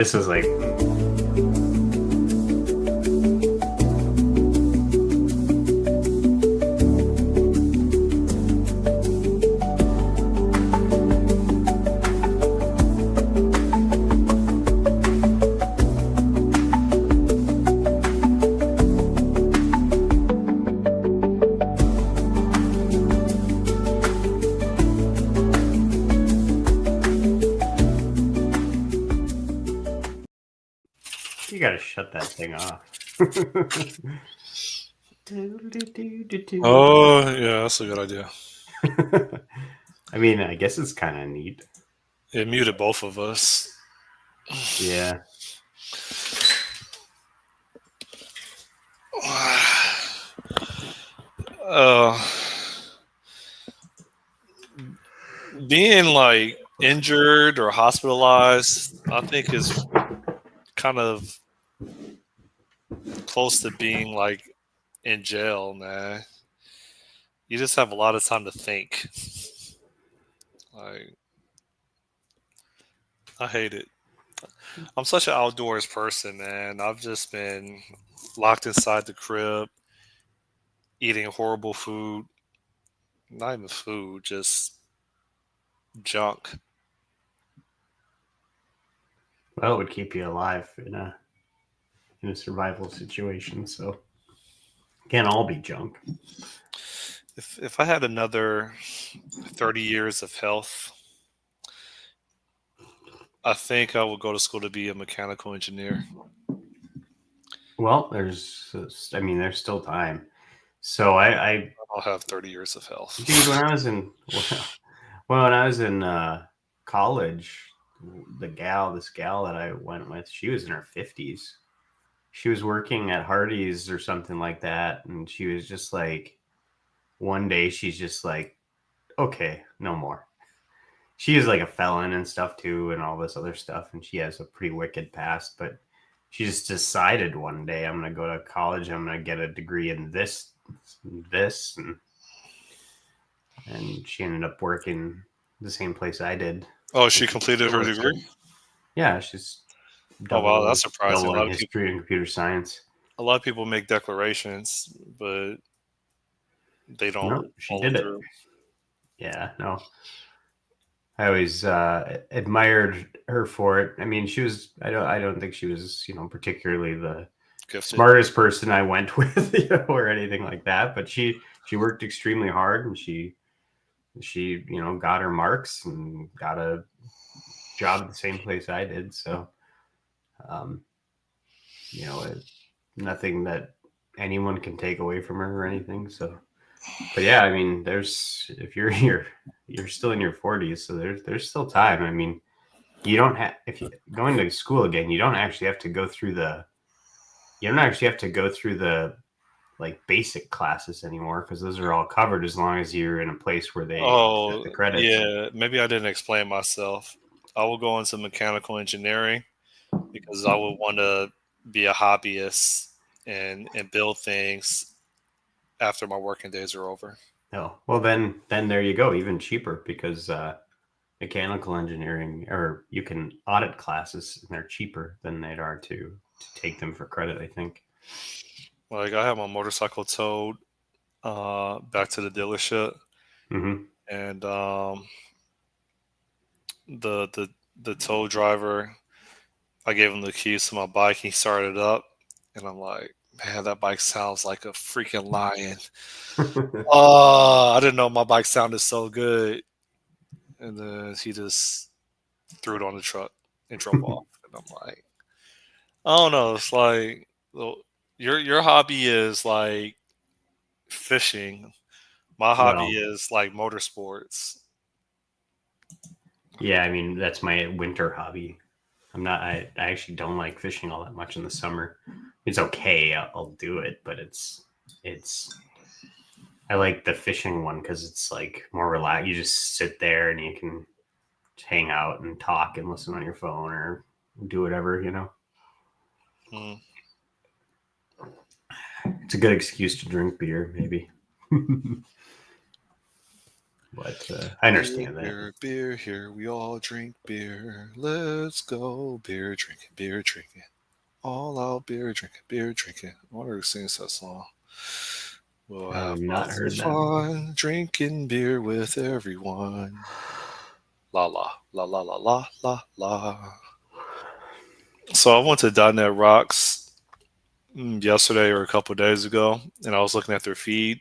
This is like you gotta shut that thing off. Oh, yeah, that's a good idea. I mean, I guess it's kind of neat. It muted both of us. Yeah. Being like injured or hospitalized, I think is kind of close to being like in jail, man. You just have a lot of time to think. Like, I hate it. I'm such an outdoors person, man. I've just been locked inside the crib, eating horrible food. Not even food, just junk. Well, it would keep you alive in a survival situation, so it can't all be junk. If I had another 30 years of health, I think I would go to school to be a mechanical engineer. Well, there's still time. So I I'll have 30 years of health. dude, when I was in college, this gal that I went with, she was in her 50s. She was working at Hardee's or something like that, and she was just like, one day she's just like, okay, no more. She is like a felon and stuff too, and all this other stuff, and she has a pretty wicked past, but she just decided one day, I'm gonna go to college, I'm gonna get a degree in this, and she ended up working the same place I did. Oh, she completed her degree? Yeah, she's Oh, wow, that's surprising. double in history and computer science. A lot of people make declarations, but they don't No, she follow did it. through. Yeah, no. I always admired her for it. I mean, she was. I don't think she was, particularly the Gifted. smartest person I went with, or anything like that. But she worked extremely hard, and she got her marks and got a job at the same place I did. So, um, nothing that anyone can take away from her or anything. So, but yeah, I mean, if you're still in your 40s, so there's still time. I mean, you don't have, if you're going to school again, you don't actually have to go through the like basic classes anymore, because those are all covered as long as you're in a place where they accept the credits. Yeah, maybe I didn't explain myself. I will go into mechanical engineering because I would want to be a hobbyist and build things after my working days are over. Oh, well, then there you go, even cheaper, because mechanical engineering, or you can audit classes, and they're cheaper than they are to take them for credit, I think. Like, I have my motorcycle towed back to the dealership, Mm-hmm. and the tow driver, I gave him the keys to my bike. He started it up, and I'm like, man, that bike sounds like a freaking lion. Oh, I didn't know my bike sounded so good. And then he just threw it on the truck and drove off. And I'm like, I don't know. It's like, well, your hobby is like fishing. My hobby Well, is like motorsports. yeah, I mean, that's my winter hobby. I actually don't like fishing all that much in the summer. It's okay, I'll do it, but I like the fishing one because it's like more relaxed. You just sit there and you can hang out and talk and listen on your phone or do whatever. Mm. It's a good excuse to drink beer, maybe. But I understand that. Beer, here we all drink beer. Let's go beer drinking. All out beer drinking. I wonder who sings that song. We'll I have have not lots of heard that. fun drinking beer with everyone. La la la la la la la la. So I went to .NET Rocks yesterday or a couple of days ago, and I was looking at their feed.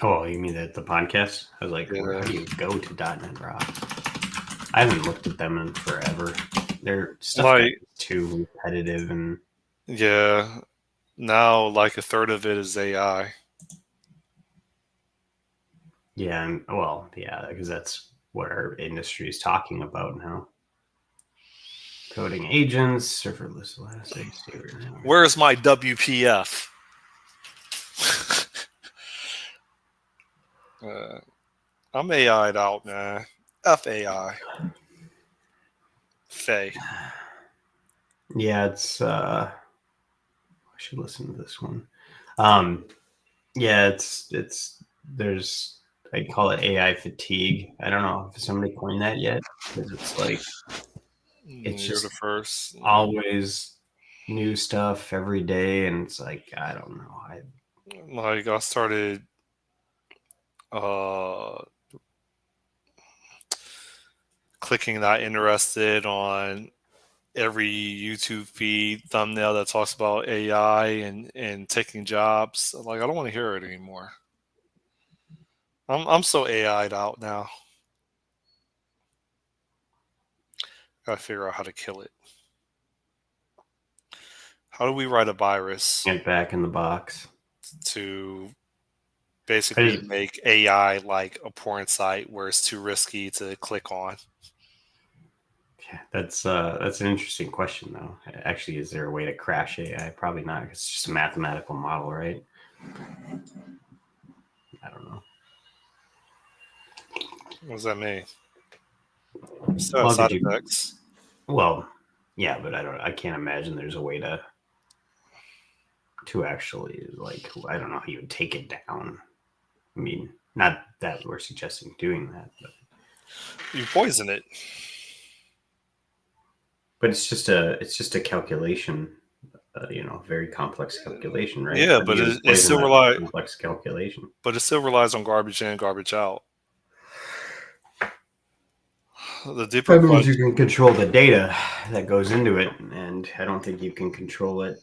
Oh, you mean the podcast? I was like, how do you go to .NET Rock? I haven't looked at them in forever. Their stuff got Like, too repetitive, and yeah, now like a third of it is AI. yeah, because that's what our industry is talking about now. Coding agents, serverless Elastic, state Where's my WPF? I'm AI'd out, man. F AI. Faye. Yeah, it's I should listen to this one. Yeah, it's there's I call it AI fatigue. I don't know if somebody coined that yet, because it's like it's You're the just first. always new stuff every day, and it's like I don't know. I started uh, clicking not interested on every YouTube feed thumbnail that talks about AI and taking jobs. Like, I don't want to hear it anymore. I'm so AI'd out now. Gotta figure out how to kill it. How do we write a virus Get back in the box. to I basically just make AI like a porn site where it's too risky to click on? that's an interesting question, though. Actually, is there a way to crash AI? Probably not. It's just a mathematical model, right? I don't know. What does that mean? Still have Well, side could you? effects. Well, yeah, but I can't imagine there's a way to actually, like, I don't know how you would take it down. I mean, not that we're suggesting doing that, You poison it. but it's just a calculation, very complex calculation, right? Yeah, How do but you it poison still a complex calculation? relies on garbage in, garbage out. The deeper That means you question. can control the data that goes into it, and I don't think you can control it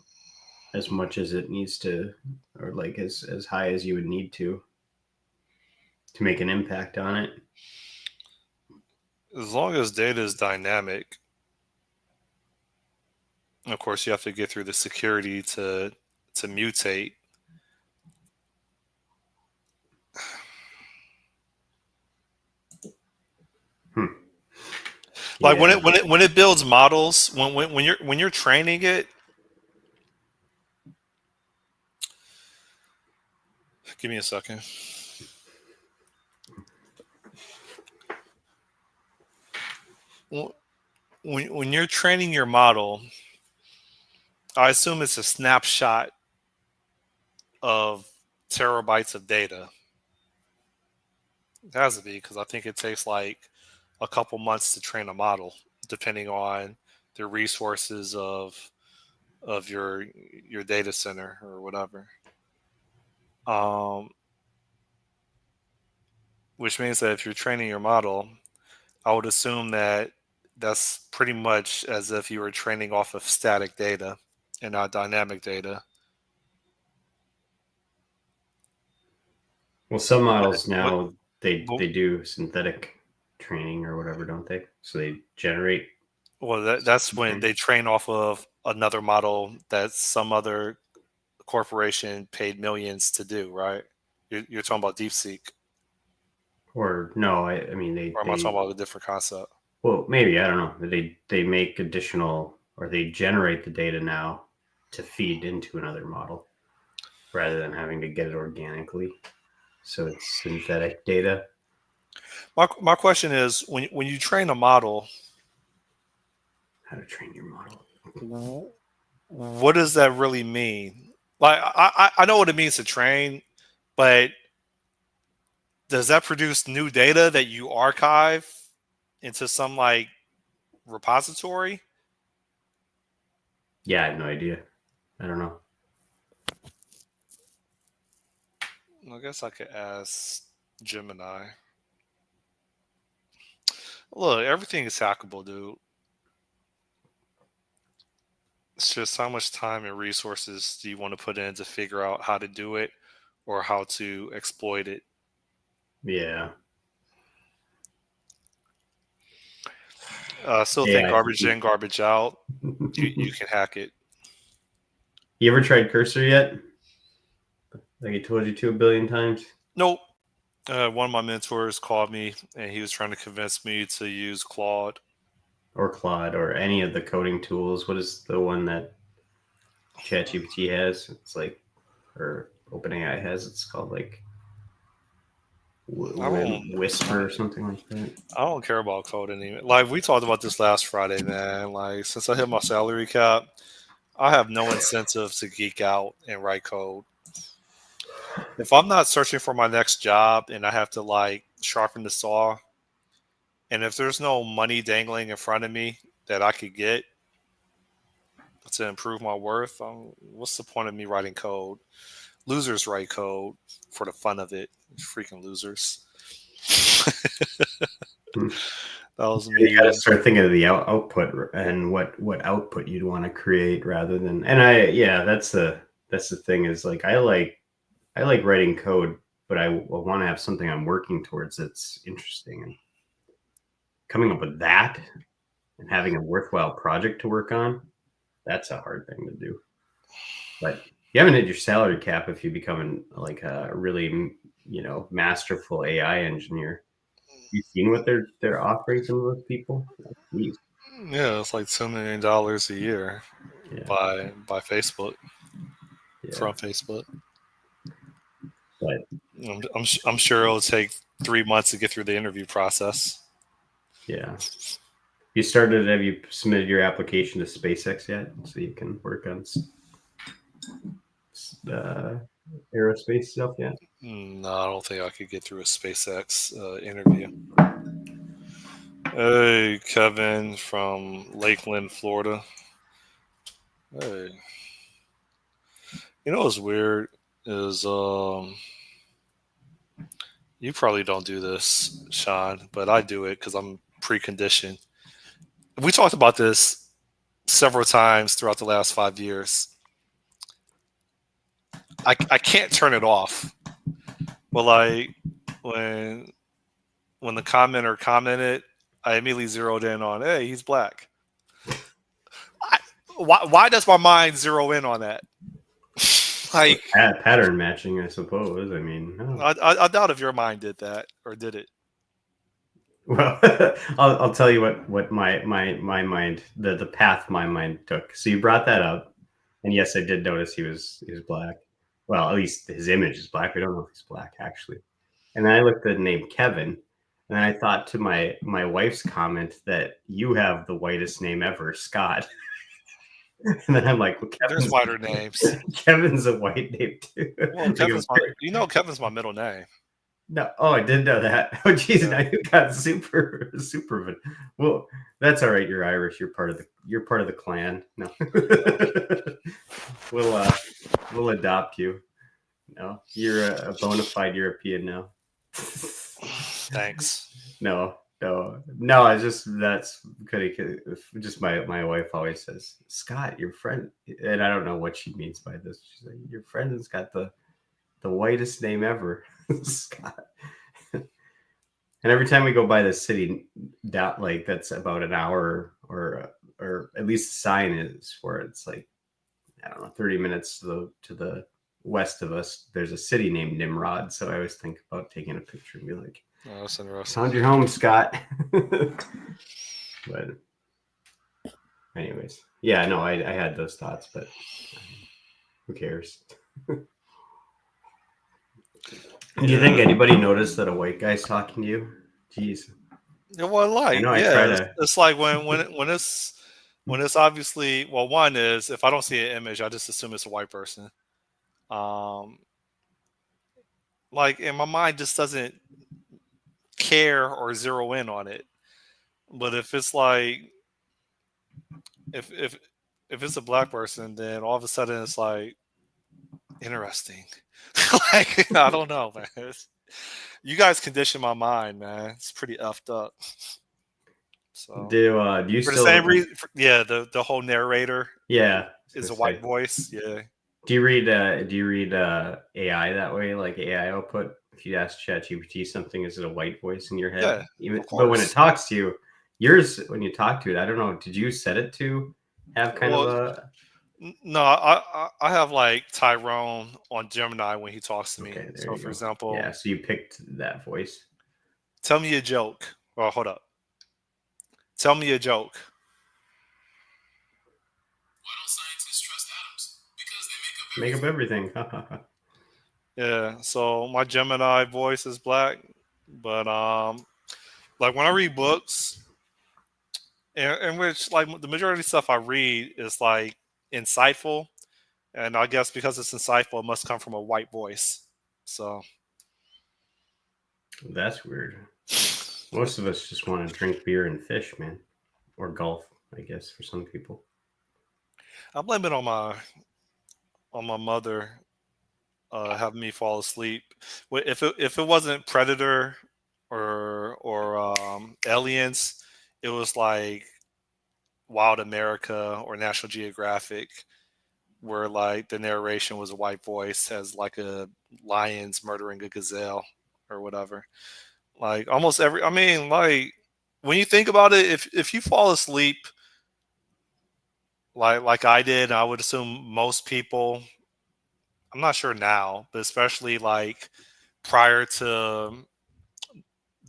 as much as it needs to, or like as high as you would need to make an impact on it. As long as data is dynamic, of course, you have to get through the security to mutate. Hmm. Like Yeah. when it builds models, when you're training it. Give me a second. When you're training your model, I assume it's a snapshot of terabytes of data. It has to be because I think it takes like a couple months to train a model, depending on the resources of your data center or whatever. Um, which means that if you're training your model, I would assume that that's pretty much as if you were training off of static data and not dynamic data. Well, some models But, now but they do synthetic training or whatever, don't they? So they generate well, that's when something. they train off of another model that some other corporation paid millions to do, right? You're talking about DeepSeek, Or no, I mean or am I talking about a different concept? well, maybe I don't know. They make additional, or they generate the data now to feed into another model rather than having to get it organically. So it's synthetic data. My question is, when you train a model, How to train your model? what does that really mean? Like I know what it means to train, but does that produce new data that you archive into some like repository? Yeah, I have no idea. I don't know. I guess I could ask Gemini. Look, everything is hackable, dude. It's just how much time and resources do you want to put in to figure out how to do it or how to exploit it? Yeah. I still think AI. garbage in, garbage out. You can hack it. You ever tried Cursor yet? Like I told you to a billion times. Nope. One of my mentors called me and he was trying to convince me to use Claude. Or Claude or any of the coding tools. What is the one that ChatGPT has? It's like, or OpenAI has. It's called like I don't. Whisper or something like that. I don't care about code anymore. Like we talked about this last Friday, man. Like since I hit my salary cap, I have no incentive to geek out and write code. If I'm not searching for my next job and I have to like sharpen the saw, and if there's no money dangling in front of me that I could get to improve my worth, what's the point of me writing code? Losers write code for the fun of it. Freaking losers. Hmm. That was You got to me. start thinking of the output and what output you'd want to create rather than. And that's the thing is like I like writing code, but I want to have something I'm working towards that's interesting, and coming up with that and having a worthwhile project to work on, that's a hard thing to do. But you haven't hit your salary cap if you become like a really masterful AI engineer. You seen what they're offering some of those people? Jeez. Yeah, it's like $10 million a year Yeah, by Facebook yeah. from Facebook. But I'm sure it'll take 3 months to get through the interview process. yeah, have you submitted your application to SpaceX yet? So you can work on aerospace stuff yet? No, I don't think I could get through a SpaceX interview. Hey, Kevin from Lakeland, Florida. Hey, you know what's weird is you probably don't do this, Sean, but I do it because I'm preconditioned. We talked about this several times throughout the last 5 years. I can't turn it off. But like when the commenter commented, I immediately zeroed in on, hey, he's black. Why does my mind zero in on that? Like Pattern matching, I suppose. I mean, no. I doubt if your mind did that or did it. Well, I'll tell you what my mind the path my mind took. So you brought that up, and yes, I did notice he was black. Well, at least his image is black. We don't know if he's black actually. And then I looked at the name Kevin, and then I thought to my wife's comment that you have the whitest name ever, Scott. And then I'm like, well, There's whiter names. Kevin's a white name too. Well, Kevin's my middle name. No, oh, I did know that. Oh, geez, Yeah. now you got super. Well, that's all right. You're Irish. You're part of the clan. No, we'll adopt you. No, you're a bona fide European now. Thanks. No. It's just that's just my wife always says, Scott, your friend, and I don't know what she means by this. She's like, your friend has got the whitest name ever, Scott. And every time we go by the city, like that's about an hour, or at least the sign is for it. It's like, I don't know, 30 minutes to the west of us. There's a city named Nimrod, so I always think about taking a picture and be like, Oh, that's interesting. found your home, Scott. But anyways, yeah, no, I had those thoughts, but who cares? Do you think anybody noticed that a white guy's talking to you? Jeez. Well, like, I know I yeah, try to. it's like when it's obviously, well, one is if I don't see an image, I just assume it's a white person. Um, Like, and my mind just doesn't care or zero in on it. But if it's like if if if it's a black person, then all of a sudden it's like interesting. Like I don't know, man. You guys condition my mind, man. It's pretty effed up. So Do you for the same still? reason, yeah, the whole narrator Yeah, I was is gonna a white say. voice. Yeah, Do you read AI that way, like AI output? If you ask ChatGPT something, is it a white voice in your head? yeah, Even of but when it course. talks to you, yours when you talk to it, I don't know. Did you set it to have kind of Well, a no, I have like Tyrone on Gemini when he talks to me. okay? There So you for go. Yeah, example, so you picked that voice. tell me a joke. Oh, hold up. Tell me a joke. Why don't scientists trust atoms? Because they make up Make up everything. everything. Yeah. So my Gemini voice is black, but like when I read books, in which like the majority of stuff I read is like insightful, and I guess because it's insightful, it must come from a white voice. So That's weird. Most of us just want to drink beer and fish, man, or golf. I guess for some people. I blame it on my mother having me fall asleep. If it wasn't Predator or Aliens, it was like Wild America or National Geographic, where like the narration was a white voice as like a lion's murdering a gazelle or whatever. Like almost every, I mean, like when you think about it, if you fall asleep like I did, I would assume most people. I'm not sure now, but especially like prior to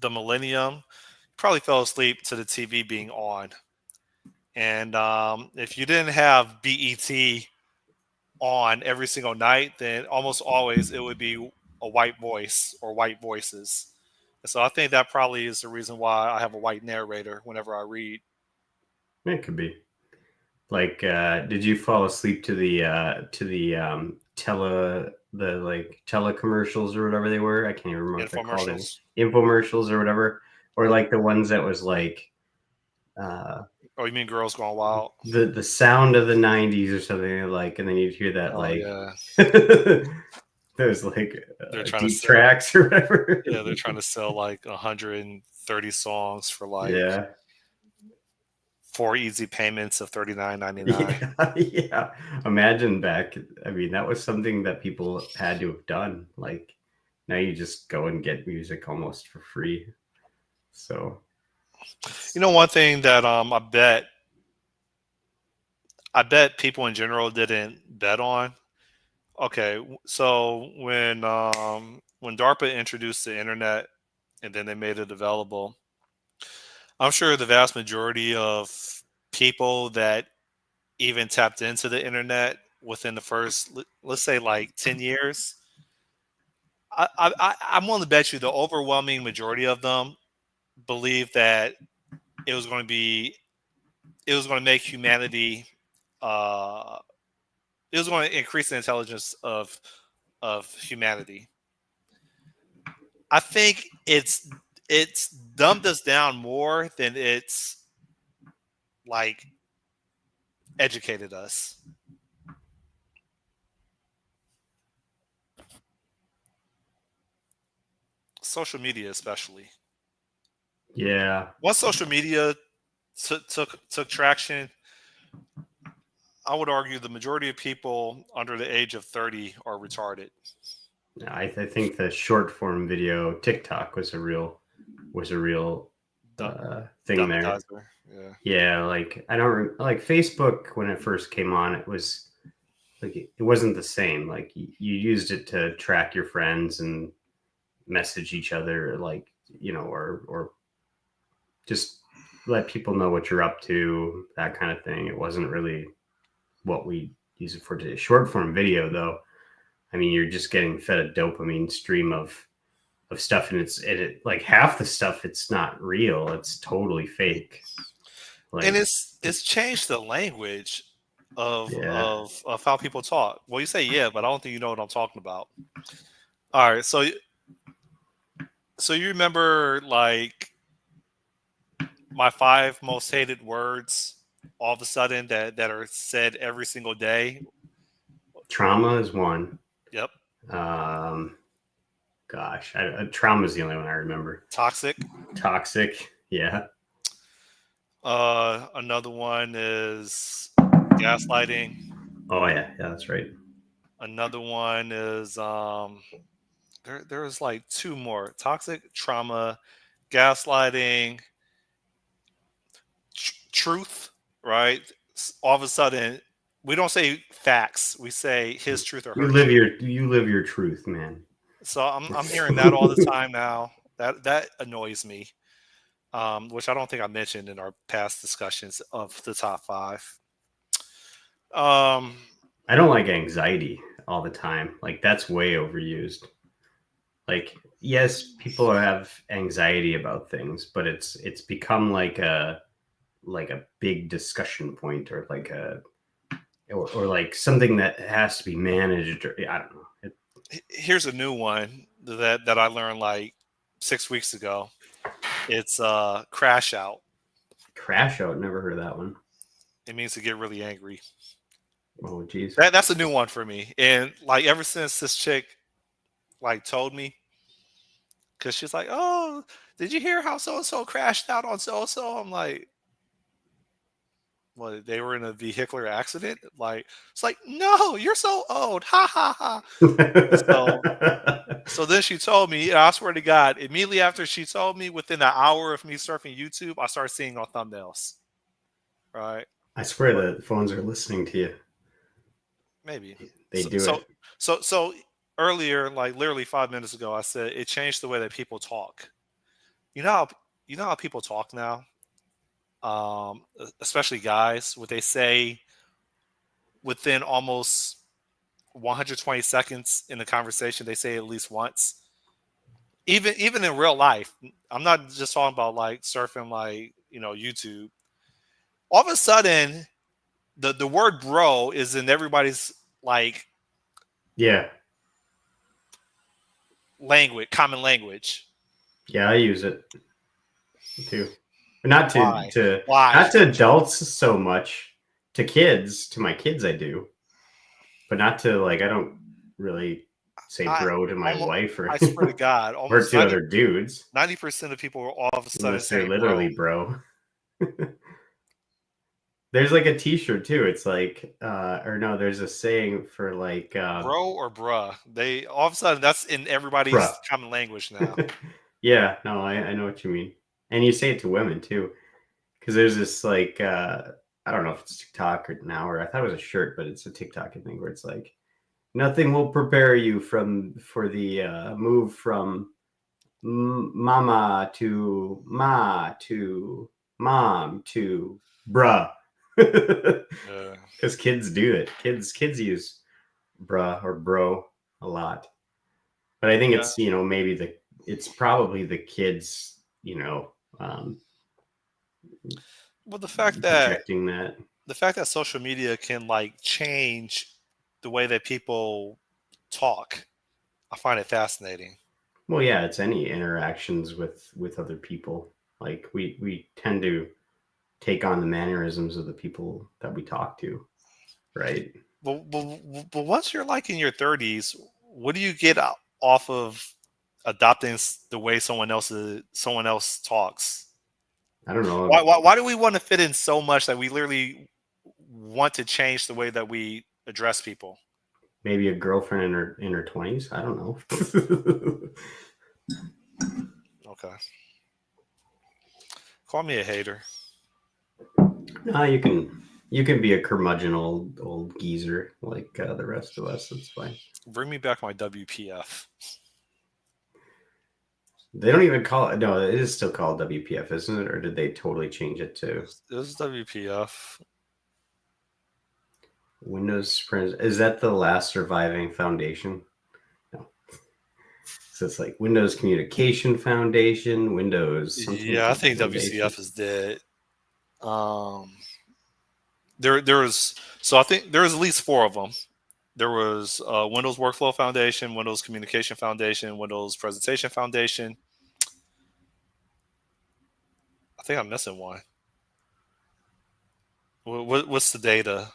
the millennium, probably fell asleep to the TV being on. And if you didn't have BET on every single night, then almost always it would be a white voice or white voices. So I think that probably is the reason why I have a white narrator whenever I read. It could be. Like, did you fall asleep to the the like telecommercials or whatever they were? I can't even remember what they're called. Any Infomercials. infomercials or whatever, or like the ones that was like uh, Oh, you mean Girls Gone Wild? the sound of the '90s or something like, and then you'd hear that Oh like yeah, those like they're trying to deep sell. tracks or whatever. Yeah, they're trying to sell like 130 songs for like Yeah, 4 easy payments of 39.99. yeah, yeah. Imagine back. I mean, that was something that people had to have done. Like now, you just go and get music almost for free. So You it's know, one thing that I bet people in general didn't bet on. Okay, so when DARPA introduced the internet and then they made it available, I'm sure the vast majority of people that even tapped into the internet within the first, let's say, like 10 years, I'm willing to bet you the overwhelming majority of them believe that it was going to be it was going to make humanity uh, it was going to increase the intelligence of humanity. I think it's dumbed us down more than it's like educated us. Social media, especially. yeah. Once social media took traction, I would argue the majority of people under the age of 30 are retarded. I think the short form video TikTok was a real Dumb, thing there. dumbitizer. Yeah. Yeah, like I don't like Facebook when it first came on. It was like it wasn't the same. Like you used it to track your friends and message each other, like or just let people know what you're up to, that kind of thing. It wasn't really what we use it for today. Short form video, though, I mean, you're just getting fed a dopamine stream of stuff, and it like half the stuff it's not real. It's totally fake. And Like, it's changed the language of yeah, of of how people talk. Well, you say yeah, but I don't think you know what I'm talking about. All right, so So you remember like my 5 most hated words all of a sudden that are said every single day? Trauma is one. Yep. Gosh, trauma is the only one I remember. Toxic. Toxic, yeah. Another one is gaslighting. Oh yeah, that's right. Another one is there's like 2 more: toxic, trauma, gaslighting, truth. Right? All of a sudden, we don't say facts; we say his truth or her truth. You live your truth, man. So I'm hearing that all the time now. That annoys me. Which I don't think I mentioned in our past discussions of the top 5. Um, I don't like anxiety all the time. Like that's way overused. Like yes, people have anxiety about things, but it's become like a big discussion point or like a or like something that has to be managed or I don't know. Here's a new one that I learned like 6 weeks ago. It's crash out. Crash out, never heard of that one. It means to get really angry. Oh geez. That's a new one for me. And like ever since this chick like told me, because she's like, "Oh, did you hear how so and so crashed out on so and so?" I'm like, "What? They were in a vehicular accident?" Like it's like, "No, you're so old." Ha ha ha. So So then she told me, and I swear to God, immediately after she told me, within an hour of me surfing YouTube, I started seeing on thumbnails. Right? I swear the phones are listening to you. Maybe. They So do so it. so earlier, like literally 5 minutes ago, I said it changed the way that people talk. You know how people talk now, especially guys. What they say within almost 120 seconds in the conversation, they say at least once. Even in real life, I'm not just talking about like surfing, like YouTube. All of a sudden, the word bro is in everybody's like Yeah. common language. Yeah, I use it too. But not Why? to Why? not to adults so much. To kids, to my kids I do. But not to like I don't really say I bro to my almost, wife or I swear to God, or almost to other dudes 90% of people are all of a sudden unless they're saying bro. literally bro. There's like a t-shirt too. It's like or no, there's a saying for like Bro or bruh. They all of a sudden that's in bruh. everybody's common language now. Yeah, no, I know what you mean. And you say it to women too. Because there's this like I don't know if it's TikTok or now or I thought it was a shirt, but it's a TikTok I think where it's like nothing will prepare you for the move from mama to ma to mom to bruh. Yeah. Because kids do it. Kids use bruh or bro a lot. But I think Yeah. it's maybe it's probably the kids Well, the fact that projecting that. social media can like change the way that people talk, I find it fascinating. Well, yeah, it's any interactions with other people. Like we tend to take on the mannerisms of the people that we talk to, right? But once you're like in your 30s, what do you get off of adopting the way someone else talks? I don't know. Why do we want to fit in so much that we literally want to change the way that we address people? Maybe a girlfriend in her 20s. I don't know. Okay. Call me a hater. No, you can be a curmudgeon old geezer like the rest of us. That's fine. Bring me back my WPF. They don't even call it. No, it is still called WPF, isn't it? Or did they totally change it to This is WPF. Windows Sprint? Is that the last surviving foundation? No. So it's like Windows Communication Foundation, Windows something Yeah, I think Foundation. WCF is dead. There was so I think there's at least 4 of them. there was Windows Workflow Foundation, Windows Communication Foundation, Windows Presentation Foundation. I think I'm missing one. What's the data?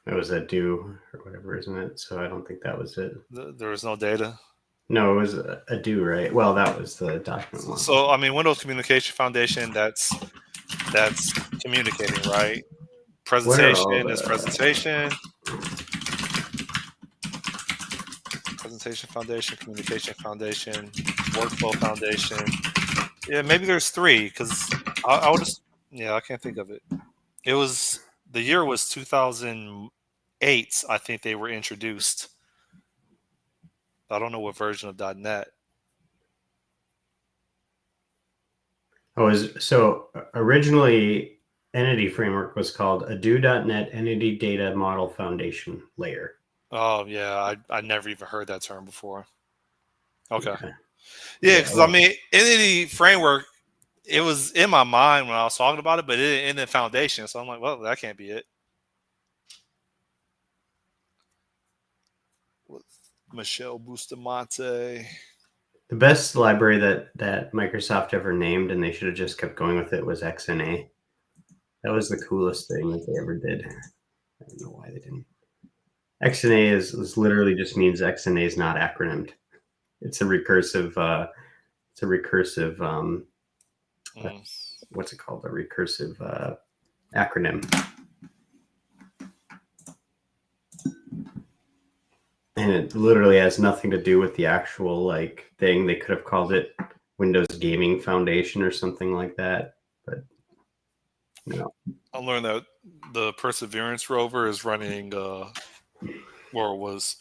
It was a do or whatever, isn't it? So I don't think that was it. There was no data. No, it was a do, right? Well, that was the document one. So I mean, Windows Communication Foundation. That's communicating, right? Presentation is presentation. Presentation Foundation, Communication Foundation, Workflow Foundation. Yeah, maybe there's three because I would just. Yeah, I can't think of it. It was the year was 2008. I think they were introduced. I don't know what version of .NET. So originally Entity Framework was called a do.NET Entity Data Model Foundation Layer. Oh yeah, I never even heard that term before. Okay. Yeah, because I mean, Entity Framework, it was in my mind when I was talking about it, but it in the foundation. So I'm like, well, that can't be it. Michelle Bustamante. The best library that Microsoft ever named, and they should have just kept going with it, was XNA. That was the coolest thing that they ever did. I don't know why they didn't. XNA is literally just means XNA is not acronymed. It's a recursive. What's it called? A recursive acronym. And it literally has nothing to do with the actual thing. They could have called it Windows Gaming Foundation or something like that, but no. I learned that the Perseverance rover is running, or was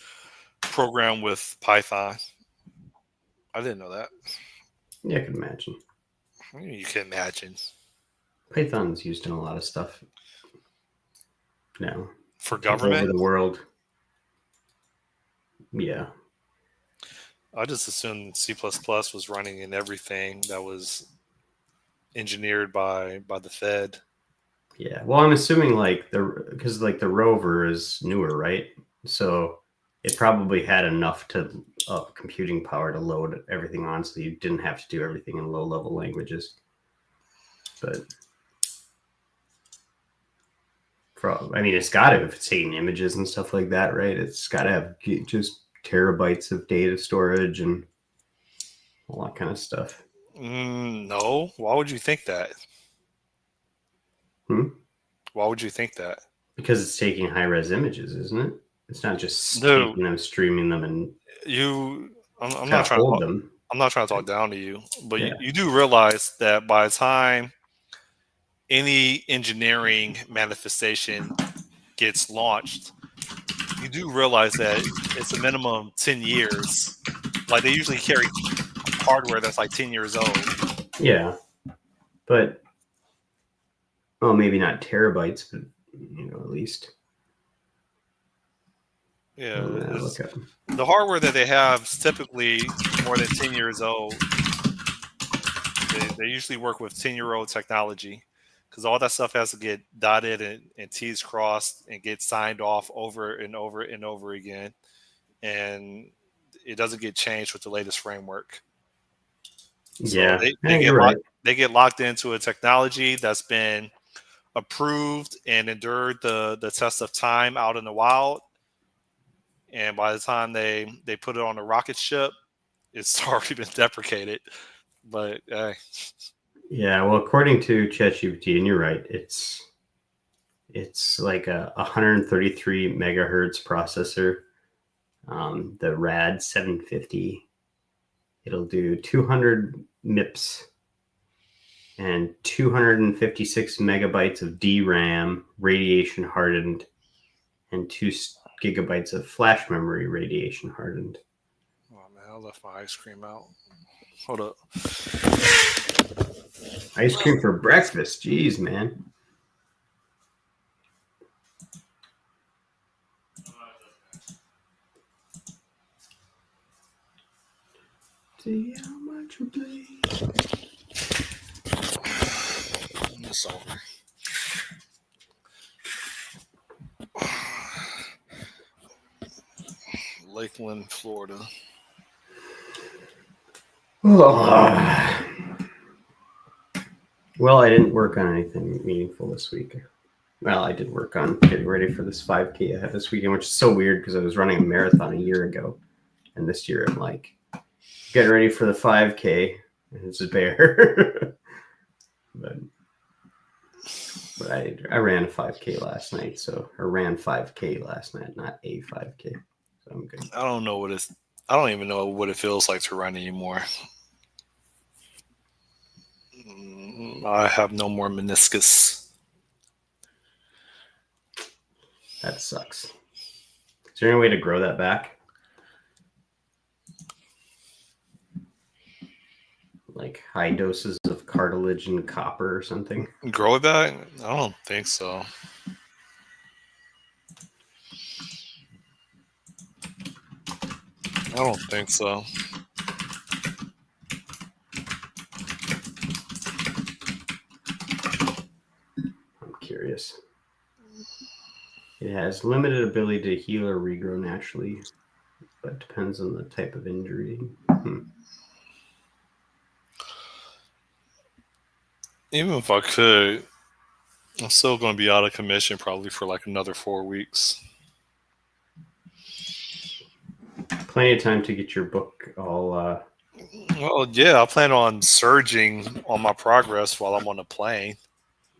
programmed with Python. I didn't know that. Yeah, I can imagine. You can imagine. Python's used in a lot of stuff now. For government? Over the world. Yeah. I just assumed C++ was running in everything that was engineered by the Fed. Yeah. Well, I'm assuming because the rover is newer, right? So it probably had enough computing power to load everything on, so you didn't have to do everything in low-level languages. But it's got to, if it's taking images and stuff like that, right? It's got to have just terabytes of data storage and all that kind of stuff. No. Why would you think that? Why would you think that? Because it's taking high-res images, isn't it? It's not just taking them, streaming them, and I'm not trying to hold them. I'm not trying to talk down to you, but you do realize that by the time any engineering manifestation gets launched, you do realize that it's a minimum 10 years. Like they usually carry hardware that's like 10 years old. Yeah, but maybe not terabytes, but at least. Yeah, the hardware that they have is typically more than 10 years old. They usually work with 10-year-old technology because all that stuff has to get dotted and T's crossed and get signed off over and over and over again. And it doesn't get changed with the latest framework. So they get locked into a technology that's been approved and endured the test of time out in the wild. And by the time they put it on a rocket ship, it's already been deprecated. But yeah, well, according to ChatGPT, and you're right, it's like a 133 megahertz processor, the RAD 750. It'll do 200 MIPS and 256 megabytes of DRAM, radiation hardened, and 2 gigabytes of flash memory, radiation hardened. Oh man, I left my ice cream out. Hold up. Ice cream for breakfast. Jeez, man. See how much we play. It's over. Lakeland, Florida. Well, I didn't work on anything meaningful this week. Well, I did work on getting ready for this 5K I had this weekend, which is so weird because I was running a marathon a year ago. And this year I'm like, getting ready for the 5K. And it's a bear. but I ran a 5K last night. Or ran 5K last night, not a 5K. So I'm good. I don't know I don't even know what it feels like to run anymore. I have no more meniscus. That sucks. Is there any way to grow that back? Like high doses of cartilage and copper or something? Grow it back? I don't think so. I don't think so. I'm curious. It has limited ability to heal or regrow naturally, but depends on the type of injury. Even if I could, I'm still going to be out of commission probably for like another 4 weeks. Plenty of time to get your book all. Well, yeah, I plan on surging on my progress while I'm on the plane.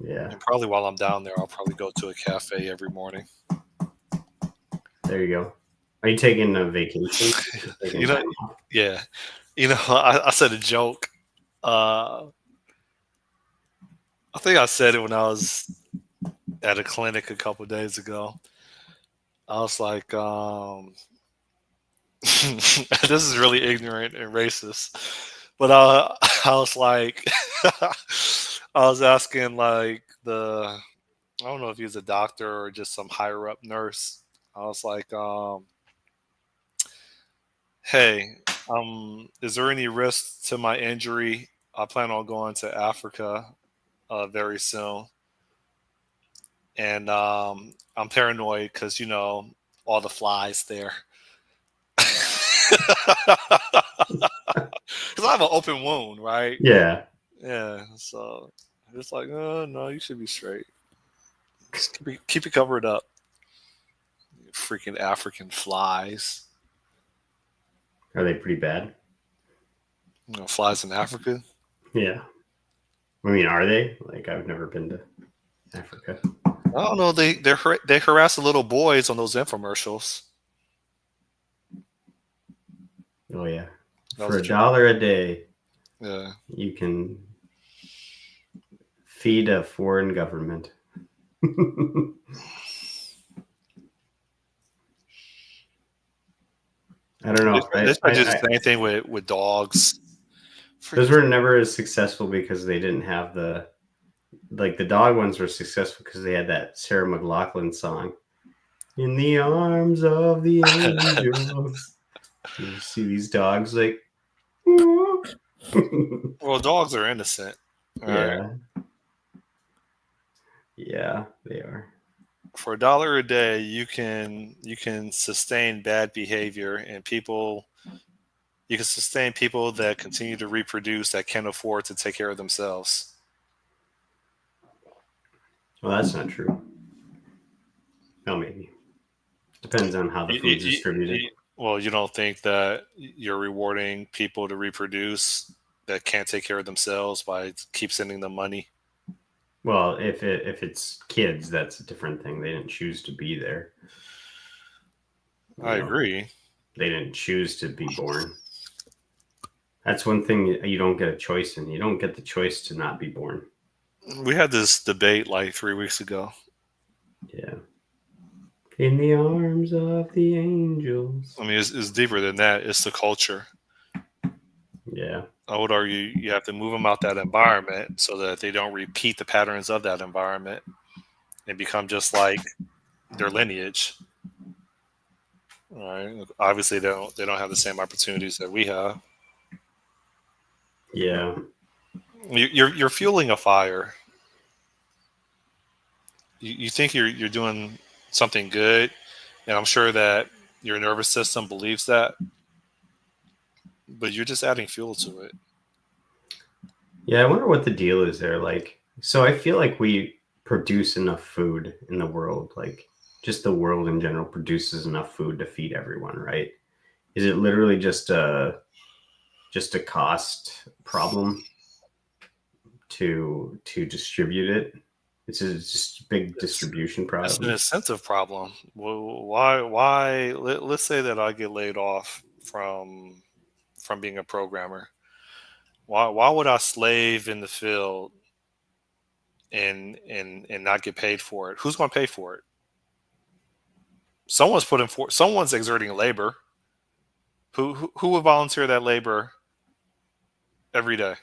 Yeah. And probably while I'm down there, I'll probably go to a cafe every morning. There you go. Are you taking a vacation? You know, yeah. You know, I said a joke. I think I said it when I was at a clinic a couple of days ago. I was like, this is really ignorant and racist. But I was like, I was asking like I don't know if he was a doctor or just some higher up nurse. I was like, hey, is there any risk to my injury? I plan on going to Africa very soon. And I'm paranoid because, all the flies there. Because I have an open wound, right? Yeah. Yeah. So it's like, oh, no, you should be straight. Just keep it covered up. Freaking African flies. Are they pretty bad? Flies in Africa? Yeah. I mean, are they? Like, I've never been to Africa. I don't know. They harass the little boys on those infomercials. Oh, yeah. That For was $1 a day, Yeah. you can feed a foreign government. I don't know. This is just the same thing with dogs. Those were never as successful because they didn't have the dog ones were successful because they had that Sarah McLachlan song, "In the Arms of the Angels." You see these dogs like, well, dogs are innocent. yeah, Right? yeah, they are. For $1 a day, you can sustain bad behavior, and you can sustain people that continue to reproduce that can't afford to take care of themselves. Well, that's not true. No, maybe. Depends on how the food's distributed. Well, you don't think that you're rewarding people to reproduce that can't take care of themselves by keep sending them money? Well, if it's kids, that's a different thing. They didn't choose to be there. I agree. They didn't choose to be born. That's one thing you don't get a choice in. You don't get the choice to not be born. We had this debate like 3 weeks ago. Yeah. In the arms of the angels. I mean, it's deeper than that. It's the culture. Yeah. I would argue you have to move them out that environment so that they don't repeat the patterns of that environment and become just like their lineage. All right. Obviously, they don't have the same opportunities that we have. Yeah. You're fueling a fire. You think you're doing something good, and I'm sure that Your nervous system believes that, but you're just adding fuel to it. Yeah, I wonder what the deal is there. Like, so I feel like we produce enough food in the world. Like, just the world in general produces enough food to feed everyone, right? Is it literally just a cost problem to distribute it? It's just a big distribution It's an problem. incentive problem. Well, why? Let's say that I get laid off from being a programmer. Why would I slave in the field and not get paid for it? Who's going to pay for it? Someone's exerting labor. Who would volunteer that labor every day?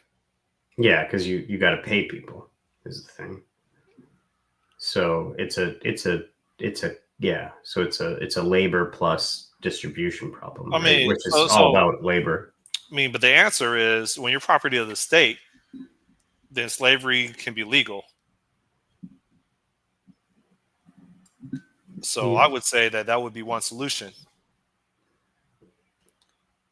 Yeah, because you got to pay people is the thing. So it's a yeah. So it's a labor plus distribution problem, I right? mean, Which is all about labor. I mean, but the answer is when you're property of the state, then slavery can be legal. So I would say that would be one solution.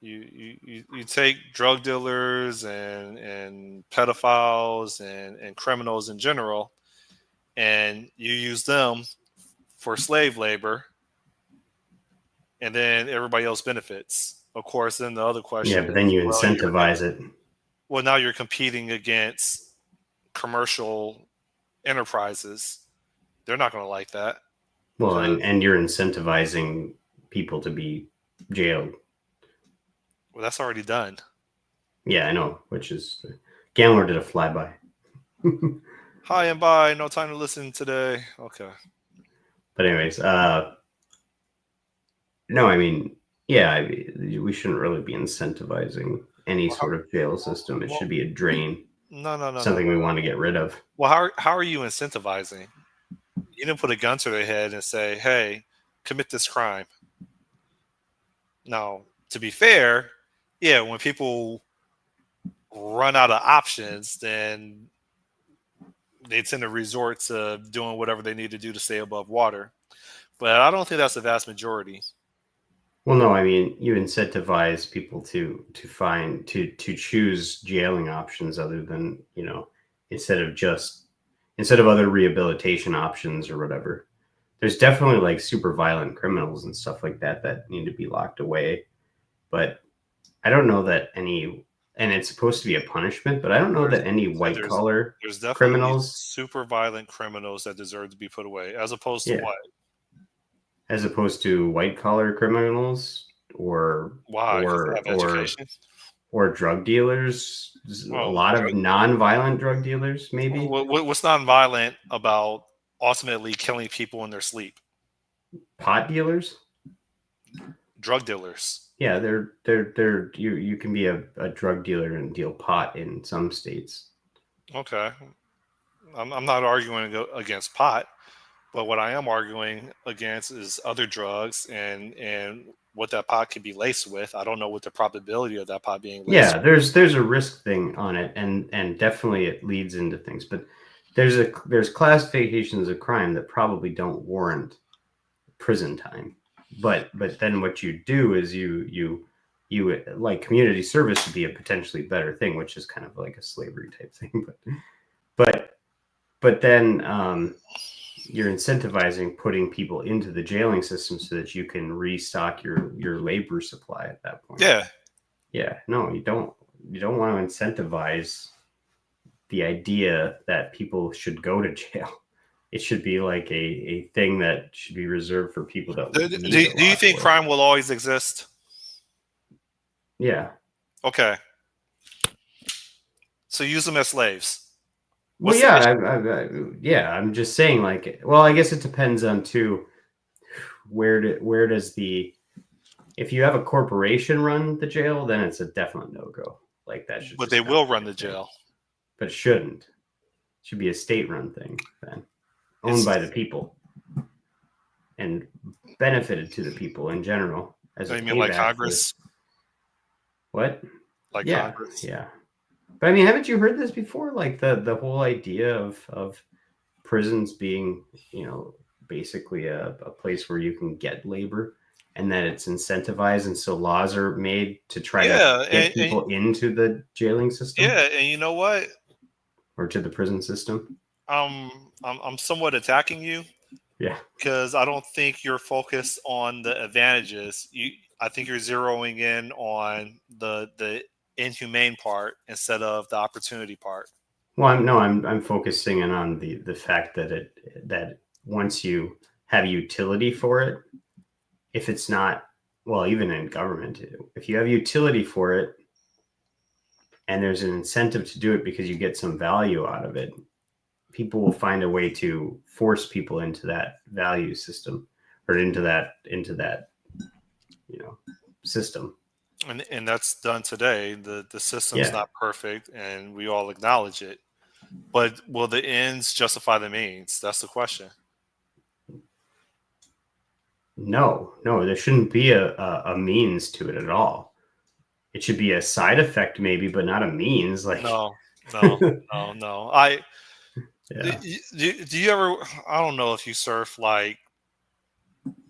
You take drug dealers and pedophiles and criminals in general, and you use them for slave labor, and then everybody else benefits. Of course, then the other question Yeah, but then is, you well, incentivize it. well, now you're competing against commercial enterprises. They're not going to like that. Well, and you're incentivizing people to be jailed. Well, that's already done. Yeah, I know. Which is Gambler did a flyby. Hi and bye. No time to listen today. Okay. But anyways, no, I mean, yeah, we shouldn't really be incentivizing any sort of jail system. It should be a drain. No. Something we want to get rid of. Well, how are you incentivizing? You didn't put a gun to their head and say, "Hey, commit this crime." Now, to be fair, yeah, when people run out of options, then they tend to resort to doing whatever they need to do to stay above water. But I don't think that's the vast majority. Well, no, I mean you incentivize people to choose jailing options other than instead of other rehabilitation options or whatever. There's definitely like super violent criminals and stuff like that need to be locked away, but I don't know that any. And it's supposed to be a punishment, but I don't know that any white collar criminals, super violent criminals that deserve to be put away, as opposed to what? As opposed to white collar criminals or drug dealers. A lot of non-violent drug dealers, maybe. What's non-violent about ultimately killing people in their sleep? Pot dealers, drug dealers. Yeah, they're you can be a drug dealer and deal pot in some states. Okay, I'm not arguing against pot, but what I am arguing against is other drugs and what that pot could be laced with. I don't know what the probability of that pot being laced with. There's a risk thing on it, and definitely it leads into things, but there's classifications of crime that probably don't warrant prison time. But then what you do is you like community service would be a potentially better thing, which is kind of like a slavery type thing. But then you're incentivizing putting people into the jailing system so that you can restock your labor supply at that point. Yeah. No, you don't want to incentivize the idea that people should go to jail. It should be like a thing that should be reserved for people that do you think crime will always exist? Yeah. Okay. So use them as slaves. Well, yeah, I'm just saying, like, well, I guess it depends on too where does if you have a corporation run the jail, then it's a definite no-go. Like that should. But they will run the jail. But it shouldn't. It should be a state-run thing then. Owned by the people and benefited to the people in general. You mean like Congress? What? Like Congress? Yeah. But I mean, haven't you heard this before? Like the whole idea of prisons being, basically a place where you can get labor. and that it's incentivized, and so laws are made to try to Yeah, get people into the jailing system and you know what? or to the prison system. I'm somewhat attacking you Yeah. because I don't think you're focused on the advantages. I think you're zeroing in on the inhumane part instead of the opportunity part. Well, I'm focusing in on the fact that once you have utility for it, if it's not, well, even in government, if you have utility for it and there's an incentive to do it because you get some value out of it, people will find a way to force people into that value system or into that system. And that's done today. The system's Yeah. not perfect, and we all acknowledge it. But will the ends justify the means? That's the question. No, there shouldn't be a means to it at all. It should be a side effect maybe, but not a means. Like, No, no, no, no. I yeah. do you ever? I don't know if you surf like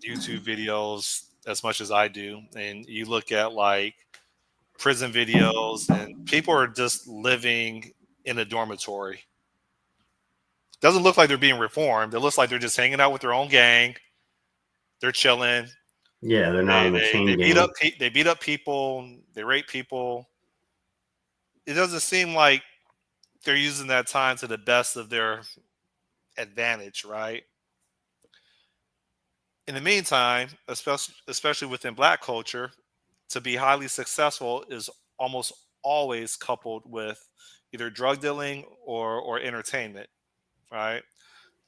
YouTube videos as much as I do, and you look at like prison videos, and people are just living in a dormitory. Doesn't look like they're being reformed. It looks like they're just hanging out with their own gang. They're chilling. Yeah, they're not They on the they they chain beat gang. up they beat up people. They rape people. It doesn't seem like they're using that time to the best of their advantage, right? In the meantime, especially within Black culture, to be highly successful is almost always coupled with either drug dealing or entertainment, right?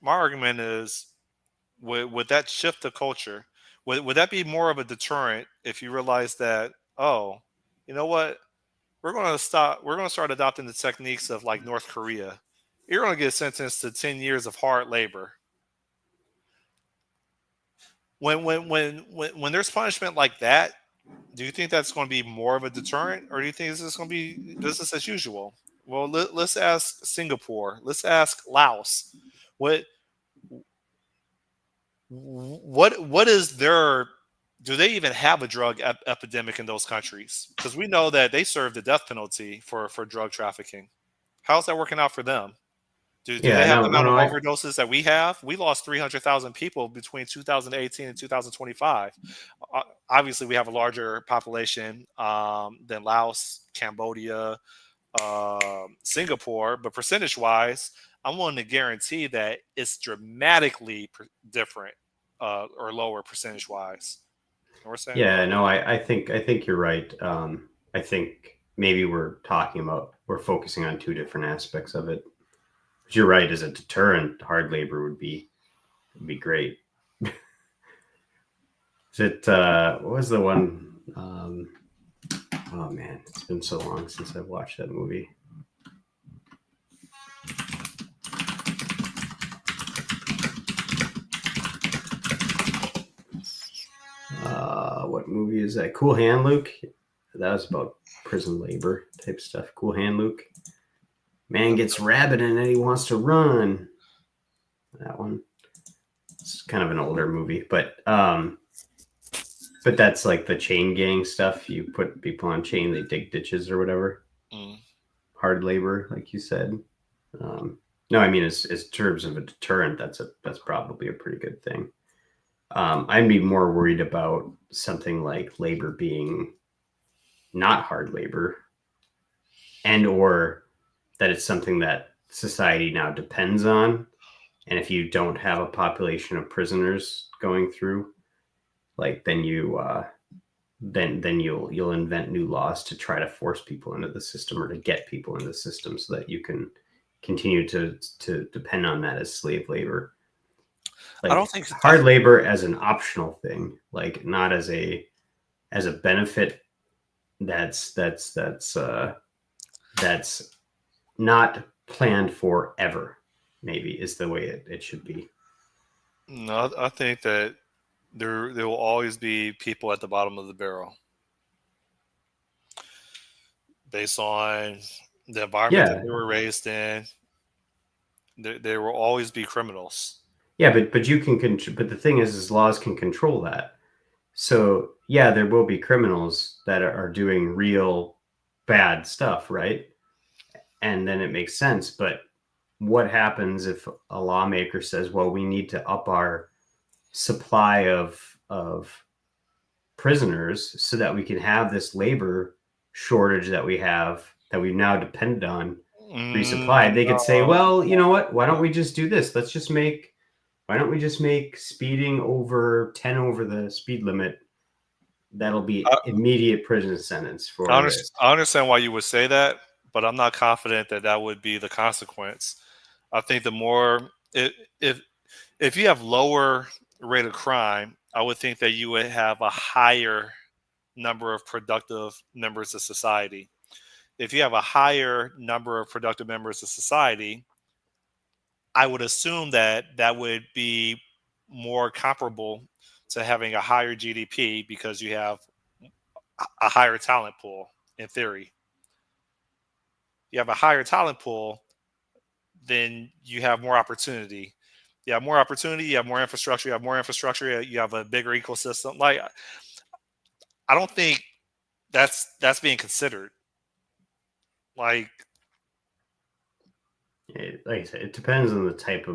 My argument is, would that shift the culture? Would that be more of a deterrent if you realize that, oh, you know what, we're going to start adopting the techniques of like North Korea. You're going to get sentenced to 10 years of hard labor. When there's punishment like that, do you think that's going to be more of a deterrent, or do you think this is going to be business as usual? Well, let's ask Singapore. Let's ask Laos. What what is their? Do they even have a drug epidemic in those countries? Because we know that they serve the death penalty for drug trafficking. How's that working out for them? Do they Yeah, have no, the no, amount no. of overdoses that we have? We lost 300,000 people between 2018 and 2025. Obviously, we have a larger population than Laos, Cambodia, Singapore, but percentage wise, I'm willing to guarantee that it's dramatically different or lower percentage wise. You know what we're saying? Yeah, no, I think you're right. I think maybe we're focusing on two different aspects of it. But you're right, as a deterrent, hard labor would be great. Is it what was the one oh man, it's been so long since I've watched that movie. What movie is that? Cool Hand Luke? That was about prison labor type stuff. Cool Hand Luke. Man gets rabid and then he wants to run. That one. It's kind of an older movie, but that's like the chain gang stuff. You put people on chain, they dig ditches or whatever. Mm. Hard labor, like you said. No, I mean, as terms of a deterrent, that's probably a pretty good thing. I'd be more worried about something like labor being not hard labor, and or that it's something that society now depends on. And if you don't have a population of prisoners going through, like then you'll invent new laws to try to force people into the system or to get people into the system so that you can continue to depend on that as slave labor. I don't Like think hard labor as an optional thing, like not as a benefit that's not planned for ever, maybe is the way it should be. no, I think that there will always be people at the bottom of the barrel based on the environment that Yeah. they were raised in. There will always be criminals. Yeah, but you can but the thing is laws can control that. So yeah, there will be criminals that are doing real bad stuff, right? And then it makes sense. But what happens if a lawmaker says, well, we need to up our supply of prisoners so that we can have this labor shortage that we have, that we've now depended on, resupplied? They could say, well, you know what? Why don't we just do this? Why don't we just make speeding over 10 over the speed limit? That'll be immediate prison sentence for this. I understand why you would say that, but I'm not confident that that would be the consequence. I think the more if you have lower rate of crime, I would think that you would have a higher number of productive members of society. If you have a higher number of productive members of society, I would assume that that would be more comparable to having a higher GDP because you have a higher talent pool in theory. You have a higher talent pool, then you have more opportunity. You have more opportunity, you have more infrastructure, you have more infrastructure, you have a bigger ecosystem. Like I don't think that's being considered. Like Like I said, it depends on the type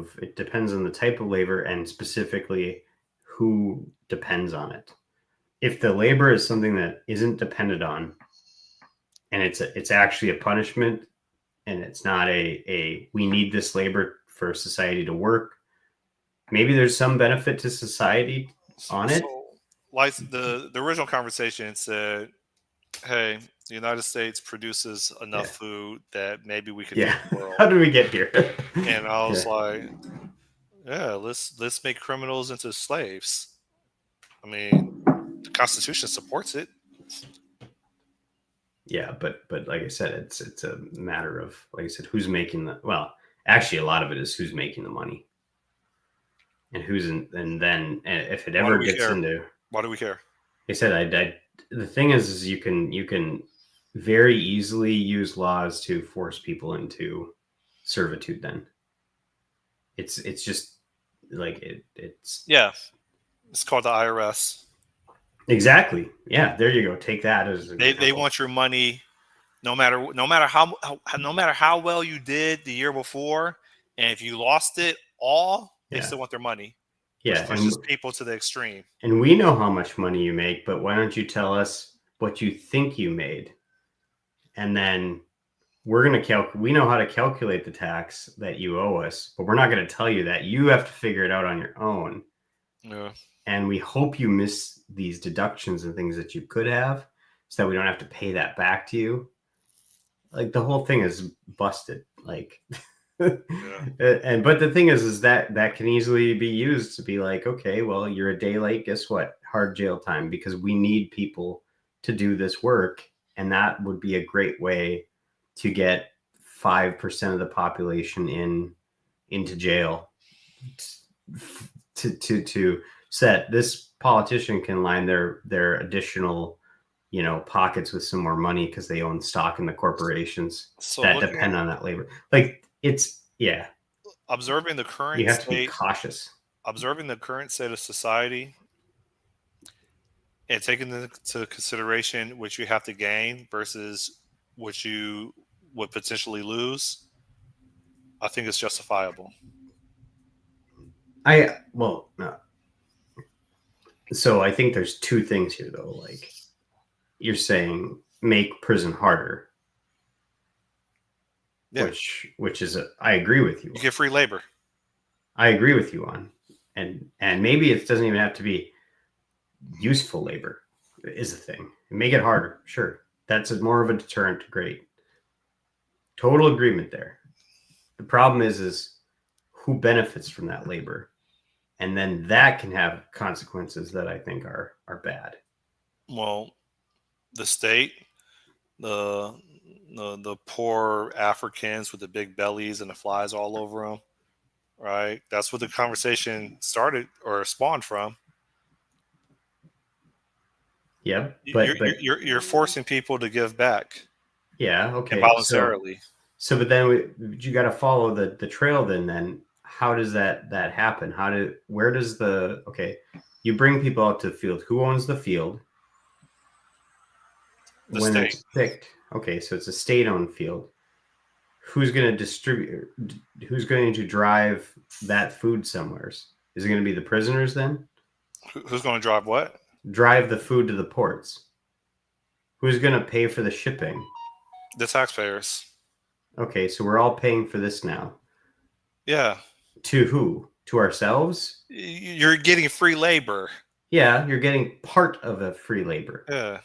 of labor and specifically who depends on it. If the labor is something that isn't depended on, and it's actually a punishment, and it's not a we need this labor for society to work, maybe there's some benefit to society on it. so, like the original conversation said, hey, the United States produces enough food that maybe we could feed the world. How did we get here? And I was like, yeah, let's make criminals into slaves. I mean, the Constitution supports it. Yeah, but like I said, it's a matter of, like I said, who's making the, well, actually a lot of it is who's making the money. And who's in, and then if it ever gets into, why do we care? I said, the thing is you can very easily use laws to force people into servitude. Then it's just like it's it's called the IRS. Exactly. Yeah, there you go. Take that as they want your money, no matter how well you did the year before, and if you lost it all, they still want their money. Yeah, which pushes people to the extreme. And we know how much money you make, but why don't you tell us what you think you made? And then we're going to we know how to calculate the tax that you owe us, but we're not going to tell you that. You have to figure it out on your own. Yeah. And we hope you miss these deductions and things that you could have, so that we don't have to pay that back to you. Like the whole thing is busted. Like, but the thing is that can easily be used to be like, okay, well, you're a day late. Guess what? Hard jail time, because we need people to do this work. And that would be a great way to get 5% of the population into jail to set this politician can line their additional, pockets with some more money because they own stock in the corporations that depend on that labor. Like observing the current you have to be cautious. Observing the current state of society and taking into consideration what you have to gain versus what you would potentially lose, I think it's justifiable. So I think there's two things here, though. Like, you're saying make prison harder, which is I agree with you. You get free labor. I agree with you on, and maybe it doesn't even have to be useful labor is the thing. Make it harder. Sure. That's more of a deterrent. Great. Total agreement there. The problem is who benefits from that labor. And then that can have consequences that I think are bad. Well, the state, the poor Africans with the big bellies and the flies all over them, right? That's what the conversation started or spawned from. Yeah, but you're forcing people to give back. Yeah, okay. Voluntarily. So but then you got to follow the trail. Then how does that happen? You You bring people out to the field. Who owns the field? The When state. it's picked, okay, so it's a state-owned field. Who's going to distribute? Who's going to drive that food somewhere? Is it going to be the prisoners then? Who's going to drive what? Drive the food to the ports. Who's going to pay for the shipping? The taxpayers. Okay, so we're all paying for this now. Yeah. To who? To ourselves? You're getting free labor. Yeah, you're getting part of a free labor. Yeah.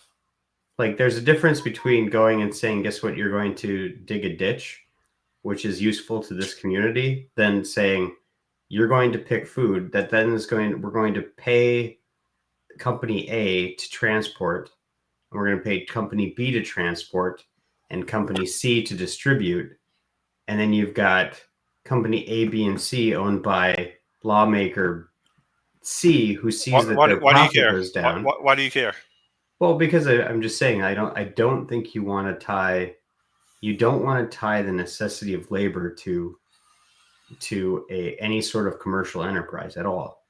Like, there's a difference between going and saying, guess what, you're going to dig a ditch, which is useful to this community, than saying, you're going to pick food that then we're going to pay company A to transport, and we're going to pay company B to transport, and company C to distribute. And then you've got company A, B, and C owned by lawmaker C, who sees that their Why do you profit care? goes down. Why do you care? Well, because I'm just saying, I don't think you want to tie the necessity of labor to any sort of commercial enterprise at all.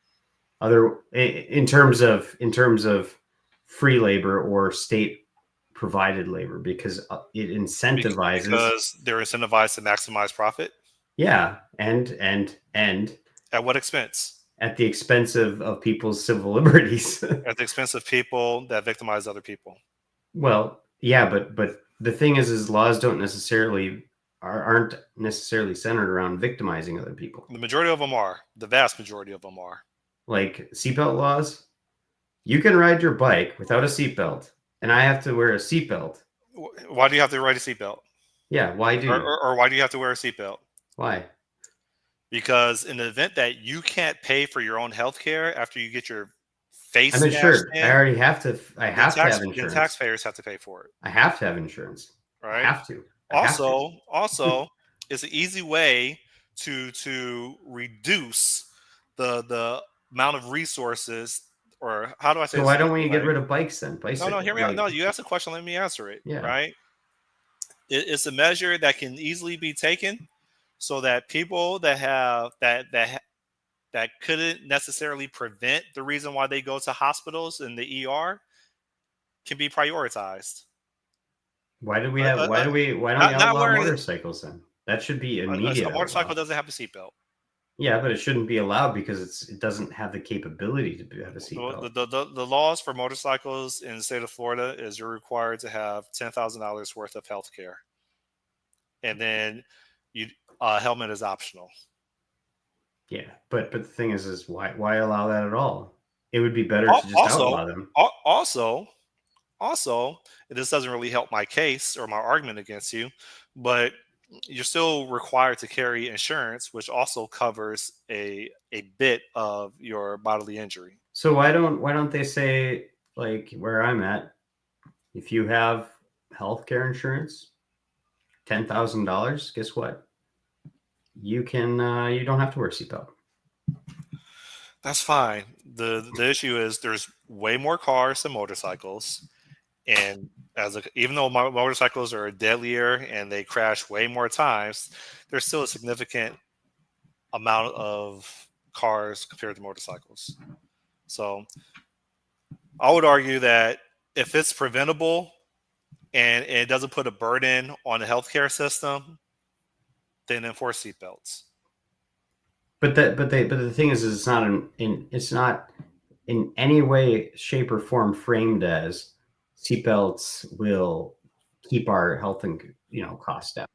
In terms of free labor or state provided labor, because it incentivizes. Because they're incentivized to maximize profit. Yeah, and at what expense? At the expense of people's civil liberties. At the expense of people that victimize other people. Well, yeah, but the thing is laws aren't necessarily centered around victimizing other people. The majority of them are. The vast majority of them are. Like seatbelt laws, you can ride your bike without a seatbelt, and I have to wear a seatbelt. Why do you have to ride a seatbelt? Yeah, why do you? Or why do you have to wear a seatbelt? Why? Because in the event that you can't pay for your own health care after you get your face I'm insured. I already have to. I have to have insurance. Then taxpayers have to pay for it. I have to have insurance. Right. I have to. Also, it's an easy way to reduce the amount of resources, or how do I say? So why don't we get rid of bikes then? Bicycles. No, hear me out. No, you asked a question. Let me answer it. Yeah. Right. It's a measure that can easily be taken, so that people that have that couldn't necessarily prevent the reason why they go to hospitals in the ER can be prioritized. Why don't we outlaw motorcycles then? That should be immediate. A motorcycle doesn't have a seatbelt. Yeah, but it shouldn't be allowed because it doesn't have the capability to have a seatbelt. The laws for motorcycles in the state of Florida is you're required to have $10,000 worth of health care, and then helmet is optional. Yeah, but the thing is why allow that at all? It would be better to just outlaw them. Also, this doesn't really help my case or my argument against you, but you're still required to carry insurance, which also covers a bit of your bodily injury. So why don't they say, like where I'm at, if you have healthcare insurance, $10,000, guess what? You don't have to wear a seatbelt. That's fine. The issue is there's way more cars than motorcycles. And even though motorcycles are deadlier and they crash way more times, there's still a significant amount of cars compared to motorcycles. So I would argue that if it's preventable and it doesn't put a burden on the healthcare system, then enforce seatbelts. But the thing is it's not in any way, shape, or form framed as seatbelts will keep our health and costs down.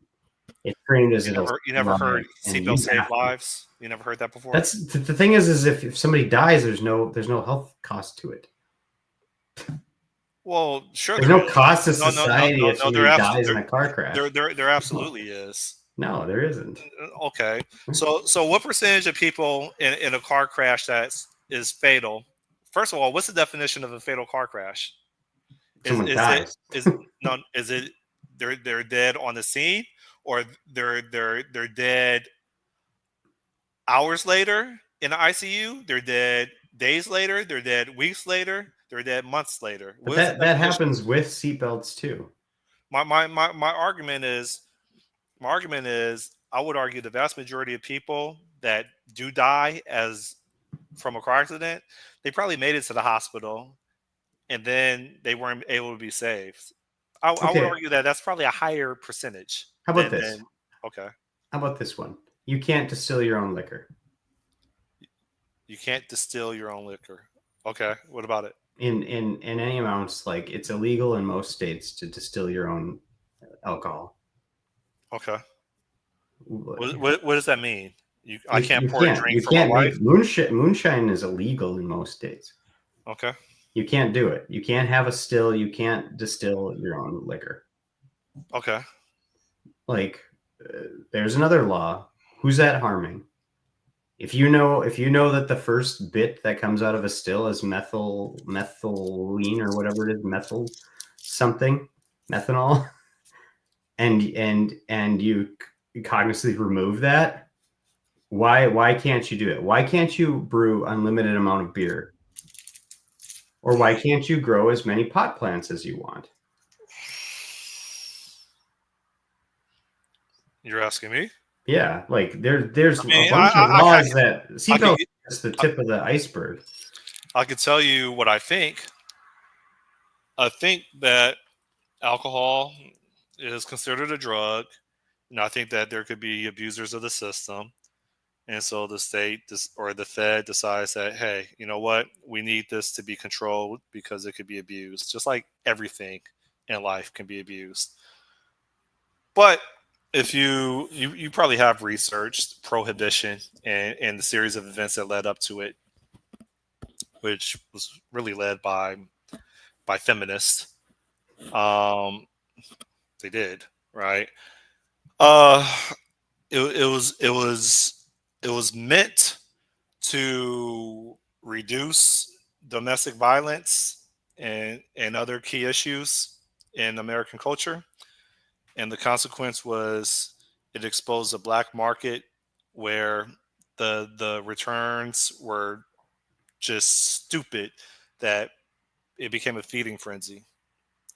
It's framed as you never heard seatbelts save lives. You never heard that before. That's the thing is if somebody dies, there's no health cost to it. Well, sure. There's no cost to society if somebody dies in a car crash. There absolutely is. No, there isn't. Okay. So what percentage of people in a car crash that is fatal? First of all, what's the definition of a fatal car crash? Someone dies. Is it they're dead on the scene, or they're dead hours later in the ICU? They're dead days later. They're dead weeks later. They're dead months later. But that happens with seatbelts too. My argument is I would argue the vast majority of people that do die as from a car accident, they probably made it to the hospital, and then they weren't able to be saved. I would Okay, argue that that's probably a higher percentage how about this? than okay. How about this one? You can't distill your own liquor. You can't distill your own liquor. Okay, what about it? In any amounts, like it's illegal in most states to distill your own alcohol. Okay, what does that mean? I can't You pour a can't. drink You for my can't wife. make moonshine. Moonshine is illegal in most states. Okay, You can't do it. You can't have a still. You can't distill your own liquor. okay. Like, there's another law. Who's that harming? If you know that the first bit that comes out of a still is methylene or whatever it is, methyl something, methanol, and you cognitively remove that, why can't you do it? Why can't you brew unlimited amount of beer? Or why can't you grow as many pot plants as you want? You're asking me? Yeah, like there's I a mean, bunch of I laws that I could seatbelt is the tip of the iceberg. I could tell you what I think. I think that alcohol is considered a drug, and I think that there could be abusers of the system. And so the state or the Fed decides that, hey, you know what? We need this to be controlled because it could be abused, just like everything in life can be abused. But if you probably have researched prohibition and the series of events that led up to it, which was really led by feminists. Um, they did, right? Uh, it was meant to reduce domestic violence and other key issues in American culture, and the consequence was it exposed a black market where the returns were just stupid, that it became a feeding frenzy,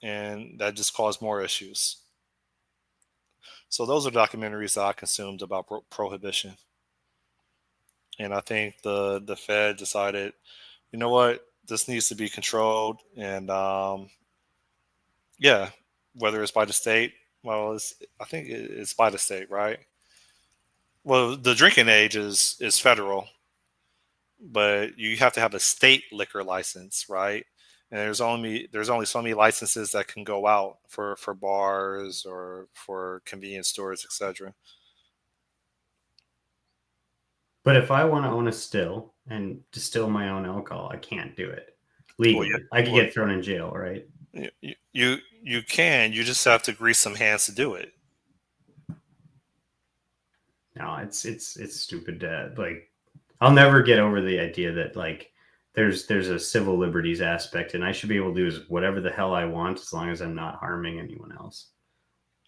and that just caused more issues. So those are documentaries that I consumed about prohibition, and I think the Fed decided, you know what, this needs to be controlled, and yeah, whether it's by the state, well, I think it's by the state, right? Well, the drinking age is federal, but you have to have a state liquor license, right? And there's only so many licenses that can go out for bars or for convenience stores, etc. But if I want to own a still and distill my own alcohol, I can't do it Well, yeah, legally. I could well, get thrown in jail, right? you can. You just have to grease some hands to do it. No, it's stupid. Like, I'll never get over the idea that like there's a civil liberties aspect, and I should be able to do whatever the hell I want as long as I'm not harming anyone else.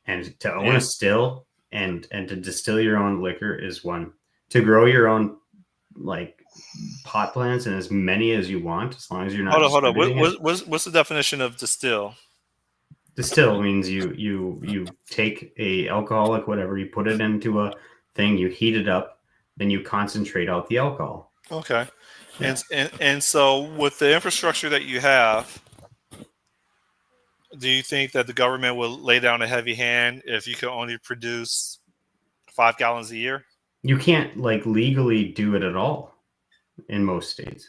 And to own a And still and to distill your own liquor is one. To grow your own like pot plants and as many as you want, as long as you're not hold on. distributing it. What's the definition of distill? Distill means you take a alcoholic whatever, you put it into a thing, you heat it up, then you concentrate out the alcohol. Okay. Yeah. And so with the infrastructure that you have, do you think that the government will lay down a heavy hand if you can only produce 5 gallons a year? You can't like legally do it at all in most states.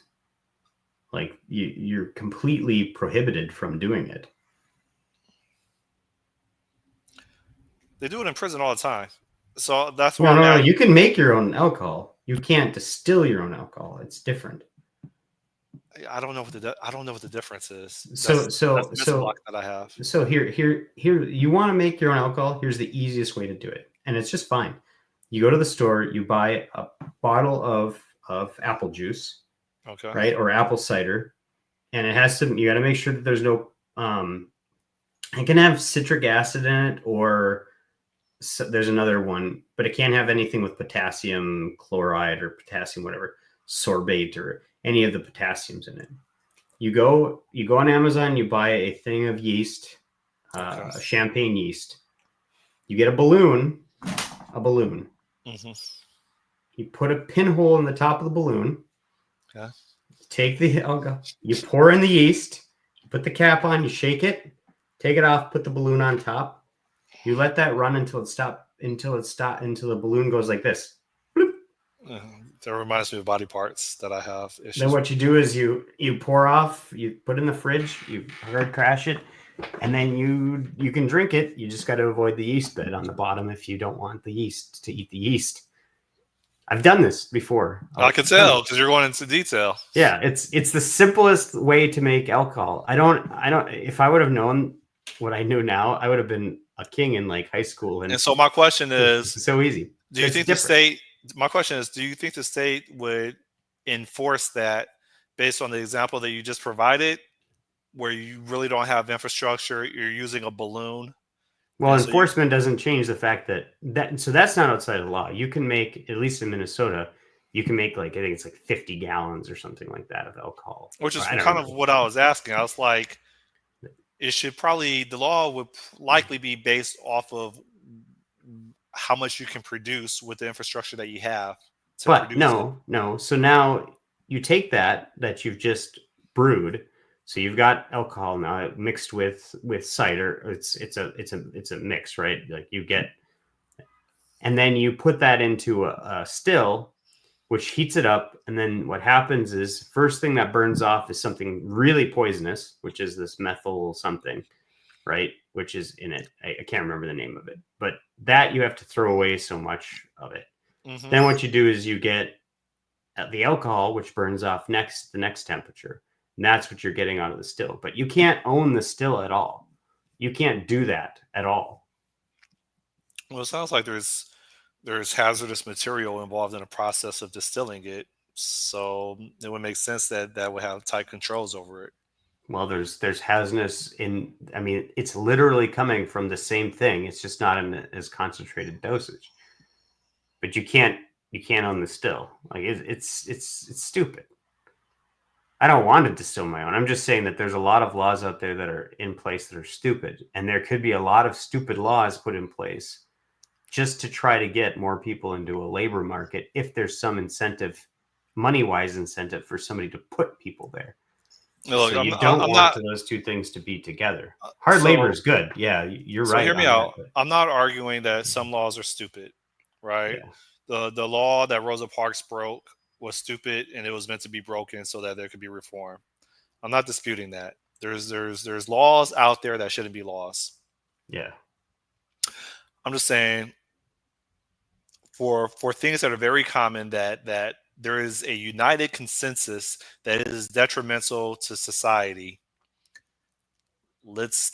Like you're completely prohibited from doing it. They do it in prison all the time. So that's why No, I'm no, no. asking. You can make your own alcohol. You can't distill your own alcohol. It's different. I don't know what the difference is. So That's so the so block that I have. so here you want to make your own alcohol. Here's the easiest way to do it, and it's just fine. You go to the store, you buy a bottle of apple juice, Okay. right, or apple cider, and it has to. You got to make sure that there's no. It can have citric acid in it, or there's another one, but it can't have anything with potassium chloride or potassium whatever, sorbate or any of the potassiums in it. You go on Amazon, you buy a thing of yeast, Okay. champagne yeast. You get a balloon. Mm-hmm. You put a pinhole in the top of the balloon, Okay. Take the alcohol, you pour in the yeast, you put the cap on, you shake it, take it off, put the balloon on top. You let that run until the balloon goes like this. Bloop. That reminds me of body parts that I have issues. Then what you do is you pour off, you put in the fridge, you hard crash it, and then you can drink it. You just got to avoid the yeast bed on the bottom if you don't want the yeast to eat the yeast. I've done this before. I can tell because you're going into detail. Yeah, it's the simplest way to make alcohol. I don't. If I would have known what I knew now, I would have been a king in like high school. And so my question is, it's so easy. Do you think the state? My question is, do you think the state would enforce that based on the example that you just provided, where you really don't have infrastructure, you're using a balloon? Well, enforcement doesn't change the fact that so that's not outside of the law. You can make, at least in Minnesota, you can make like, I think it's like 50 gallons or something like that of alcohol. Which is kind of what I was asking. I was like, the law would likely be based off of how much you can produce with the infrastructure that you have. But no. So now you take that you've just brewed. So you've got alcohol now mixed with cider. It's a mix, right? Like you get, and then you put that into a still, which heats it up. And then what happens is, first thing that burns off is something really poisonous, which is this methyl something, right? Which is in it. I can't remember the name of it, but that you have to throw away so much of it. Mm-hmm. Then what you do is you get the alcohol, which burns off the next temperature. And that's what you're getting out of the still. But you can't own the still at all. You can't do that at all. Well, it sounds like there's hazardous material involved in the process of distilling it. So it would make sense that would have tight controls over it. Well, there's hazardous it's literally coming from the same thing. It's just not in as concentrated dosage. But you can't own the still. Like it's stupid. I don't want to distill my own. I'm just saying that there's a lot of laws out there that are in place that are stupid. And there could be a lot of stupid laws put in place just to try to get more people into a labor market if there's some incentive, money-wise incentive for somebody to put people there. Look, so you don't want those two things to be together. Hard labor is good. Yeah, you're right. Hear me out. I'm not arguing that some laws are stupid, right? Yeah. The law that Rosa Parks broke was stupid, and it was meant to be broken so that there could be reform. I'm not disputing that. There's laws out there that shouldn't be laws. Yeah. I'm just saying for things that are very common that there is a united consensus that is detrimental to society. Let's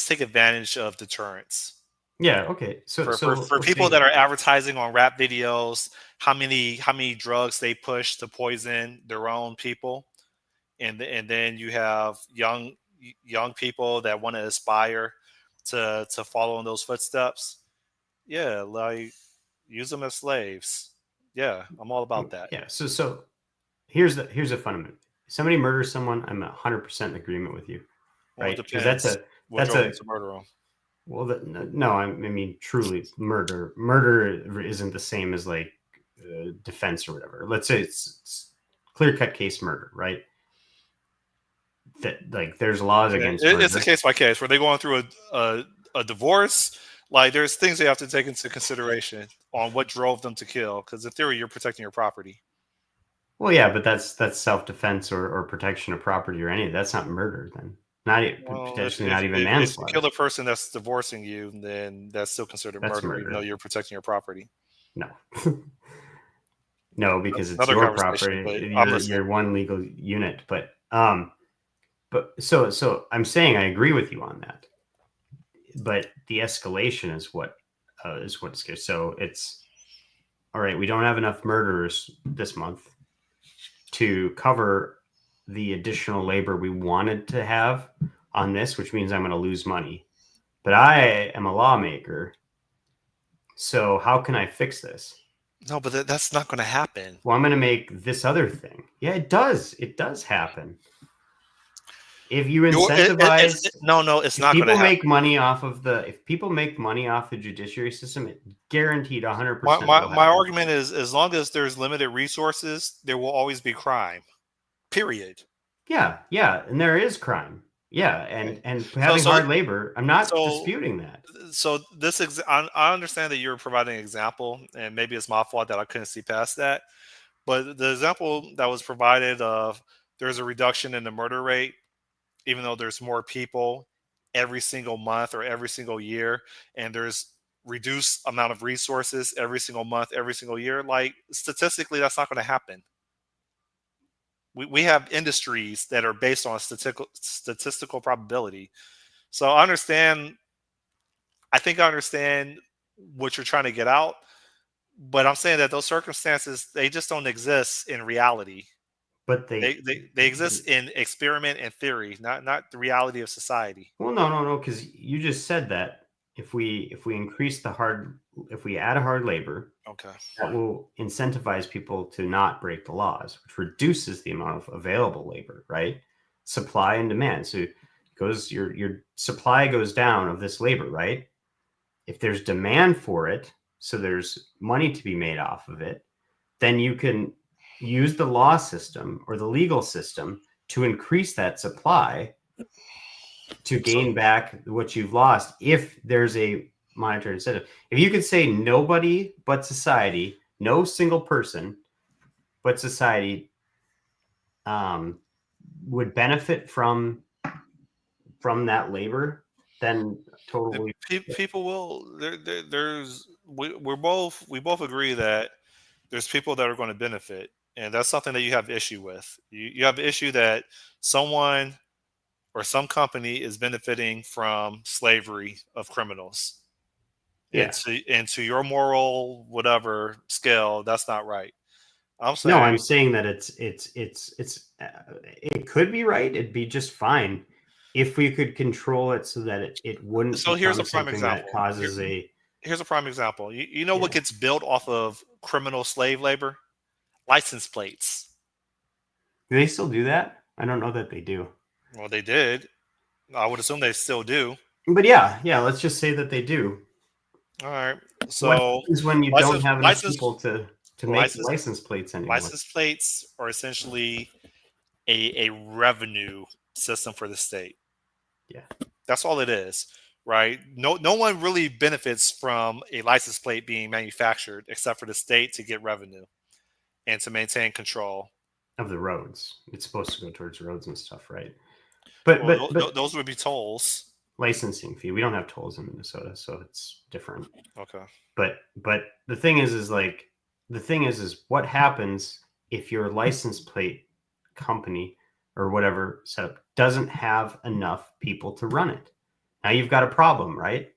take advantage of deterrence. Yeah. Okay. So for people that are advertising on rap videos, how many drugs they push to poison their own people, and then you have young people that want to aspire to follow in those footsteps. Yeah, like use them as slaves. Yeah, I'm all about that. Yeah. So here's a fundamental. If somebody murders someone, I'm 100% in agreement with you. Right? Because that's a murder them. Well, no, I mean, truly, murder isn't the same as like defense or whatever. Let's say it's clear-cut case murder, right? That like there's laws against murder. It's a case by case where they're going through a divorce. Like there's things they have to take into consideration on what drove them to kill. Because in theory, you're protecting your property. Well, yeah, but that's self-defense or protection of property or any. That's not murder then. Potentially not even manslaughter. If you kill the person that's divorcing you, then that's still considered murder, even though you're protecting your property. No. No, because it's your property. You're one legal unit. But so I'm saying I agree with you on that. But the escalation is what scares. So it's all right. We don't have enough murderers this month to cover the additional labor we wanted to have on this, which means I'm going to lose money. But I am a lawmaker. So how can I fix this? No, but that's not going to happen. Well, I'm going to make this other thing. Yeah, it does. It does happen. if you incentivize, no, it's if not going to people happen. make money off of if people make money off the judiciary system, it guaranteed 100% will My happen. argument is, as long as there's limited resources, there will always be crime. Period. Yeah, and there is crime. Yeah, and So having hard labor, I'm not so disputing that. so I understand that you're providing an example, and maybe it's my fault that I couldn't see past that. But the example that was provided of there's a reduction in the murder rate, even though there's more people every single month or every single year, and there's reduced amount of resources every single month, every single year. Like, statistically, that's not going to happen. We have industries that are based on statistical probability. So I think I understand what you're trying to get out, but I'm saying that those circumstances, they just don't exist in reality. But They exist in experiment and theory, not the reality of society. well, no, because you just said that if we if we add a hard labor, Okay. that will incentivize people to not break the laws, which reduces the amount of available labor, right? Supply and demand. So it goes your supply goes down of this labor, right? If there's demand for it, so there's money to be made off of it, then you can use the law system or the legal system to increase that supply to gain back what you've lost if there's a monetary incentive. If you could say nobody but society, no single person but society would benefit from that labor, then totally People will there's we both agree that there's people that are going to benefit, and that's something that you have issue with. You have issue that someone or some company is benefiting from slavery of criminals. yeah. And to your moral whatever scale, that's not right. I'm No, saying I'm saying that it could be right. It'd be just fine if we could control it so that it wouldn't so. Here's become a prime something that example. causes a. Here's a prime example. You know what Yeah. gets built off of criminal slave labor? License plates. Do they still do that? I don't know that they do. Well, they did. I would assume they still do. But yeah, let's just say that they do. All right. What So happens when you don't have enough people to make license license plates anymore? license plates are essentially a revenue system for the state. Yeah. That's all it is, right? No one really benefits from a license plate being manufactured except for the state to get revenue and to maintain control Of the roads. It's supposed to go towards roads and stuff, right? Well, But those would be tolls. licensing fee. We don't have tolls in Minnesota, so it's different. Okay. But the thing is what happens if your license plate company or whatever setup doesn't have enough people to run it? Now you've got a problem, right?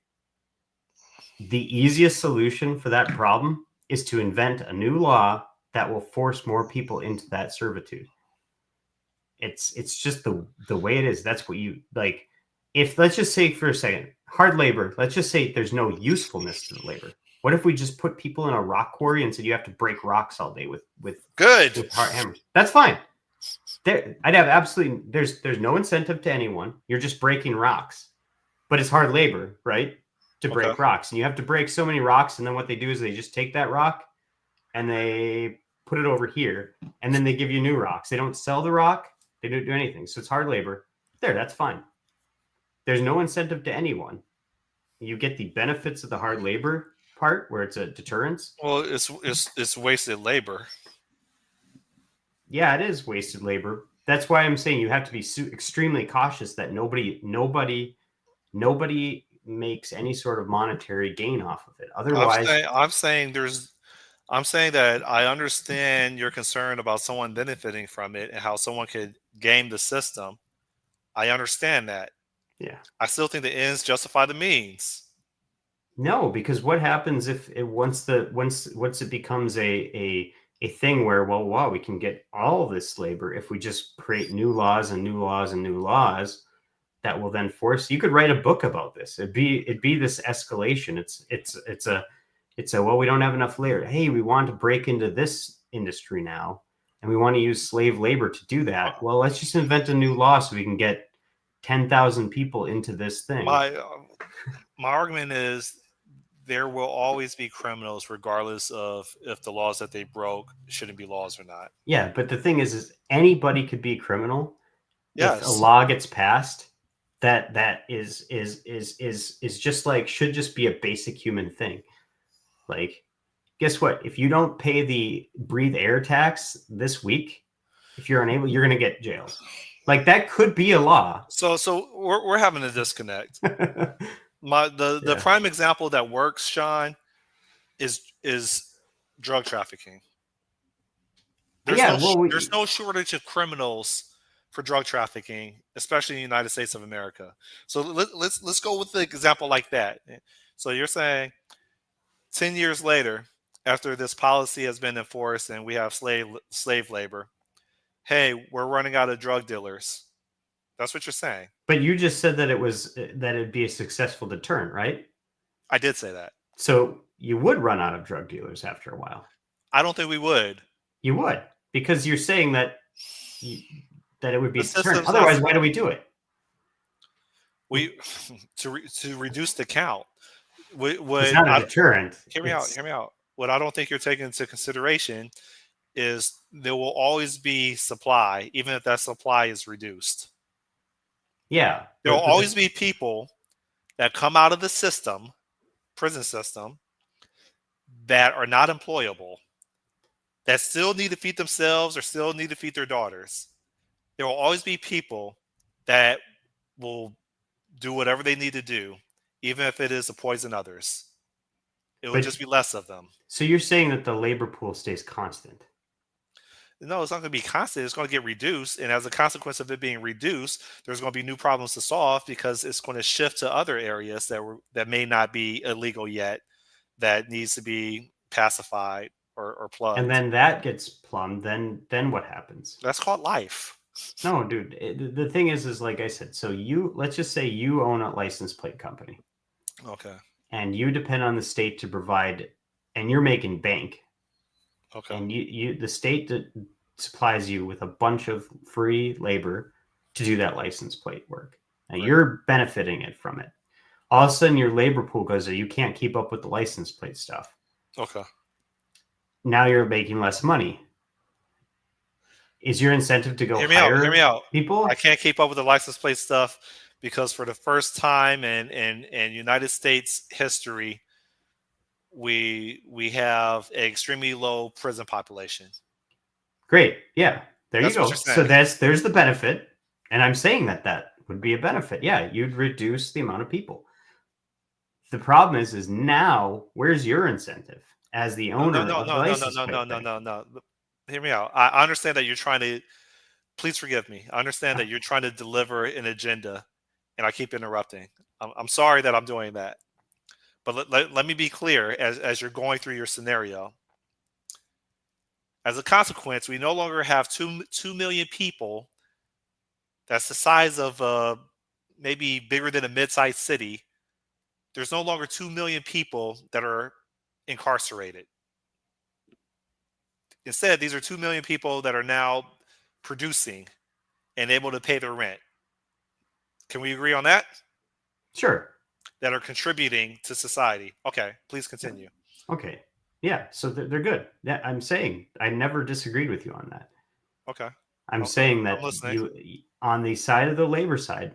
The easiest solution for that problem is to invent a new law that will force more people into that servitude. It's just the way it is. That's what you like. If let's just say for a second, hard labor, let's just say there's no usefulness to the labor. What if we just put people in a rock quarry and said you have to break rocks all day with hard hammers? That's fine. I'd have absolutely there's no incentive to anyone. You're just breaking rocks, but it's hard labor, right? To break rocks, and you have to break so many rocks, and then what they do is they just take that rock and they put it over here, and then they give you new rocks. They don't sell the rock. They don't do anything. So it's hard labor. There, that's fine. There's no incentive to anyone. You get the benefits of the hard labor part where it's a deterrence. Well, it's wasted labor. Yeah, it is wasted labor. That's why I'm saying you have to be extremely cautious that nobody makes any sort of monetary gain off of it. Otherwise, I'm saying that I understand your concern about someone benefiting from it and how someone could game the system. I understand that. yeah. I still think the ends justify the means. No, because what happens if once it becomes a thing where wow, we can get all this labor if we just create new laws and new laws and new laws that will then force. You could write a book about this. It'd be this escalation. It's a well, we don't have enough labor. Hey, we want to break into this industry now, and we want to use slave labor to do that. Well, let's just invent a new law so we can get 10,000 people into this thing. My argument is there will always be criminals, regardless of if the laws that they broke shouldn't be laws or not. Yeah, but the thing is anybody could be a criminal if a Yes. law gets passed that is just like should just be a basic human thing. Like, guess what? If you don't pay the breathe air tax this week, if you're unable, you're going to get jailed. Like, that could be a law. So we're having a disconnect. The Yeah. prime example that works, Sean, is drug trafficking. There's no shortage of criminals for drug trafficking, especially in the United States of America. So let's go with the example like that. So you're saying 10 years later, after this policy has been enforced and we have slave labor, hey, we're running out of drug dealers. That's what you're saying. But you just said that it'd be a successful deterrent, right? I did say that. So you would run out of drug dealers after a while. I don't think we would. You would, because you're saying that it would be a deterrent. system's Otherwise, not- why do we do it? To reduce the count. It's not a deterrent. Hear me out. What I don't think you're taking into consideration is there will always be supply, even if that supply is reduced. Yeah. There will always be people that come out of the system, prison system, that are not employable, that still need to feed themselves or still need to feed their daughters. There will always be people that will do whatever they need to do, even if it is to poison others. It will just be less of them. So you're saying that the labor pool stays constant? No, it's not going to be constant. It's going to get reduced. And as a consequence of it being reduced, there's going to be new problems to solve because it's going to shift to other areas that may not be illegal yet, that needs to be pacified or plugged. And then that gets plumbed. Then what happens? That's called life. No, dude. The thing is like I said, so let's just say you own a license plate company. Okay. And you depend on the state to provide, and you're making bank. Okay. And the state supplies you with a bunch of free labor to do that license plate work. Now you're benefiting from it. All of a sudden, your labor pool goes, you can't keep up with the license plate stuff. Okay. Now you're making less money. Is your incentive to go hear me out. People? I can't keep up with the license plate stuff because for the first time in United States history, we have an extremely low prison population. Great. Yeah. There you go. So there's the benefit. And I'm saying that would be a benefit. Yeah. You'd reduce the amount of people. The problem is now where's your incentive as the owner of the license plate? No. Hear me out. I understand that you're trying to, please forgive me. I understand that you're trying to deliver an agenda and I keep interrupting. I'm sorry that I'm doing that. But let me be clear as you're going through your scenario. As a consequence, we no longer have 2 million people. That's the size of maybe bigger than a mid-sized city. There's no longer 2 million people that are incarcerated. Instead, these are 2 million people that are now producing and able to pay their rent. Can we agree on that? Sure. That are contributing to society. Okay, please continue. Okay. Yeah, so they're good. Yeah, I'm saying I never disagreed with you on that. Okay. I'm saying that you, on the side of the labor side,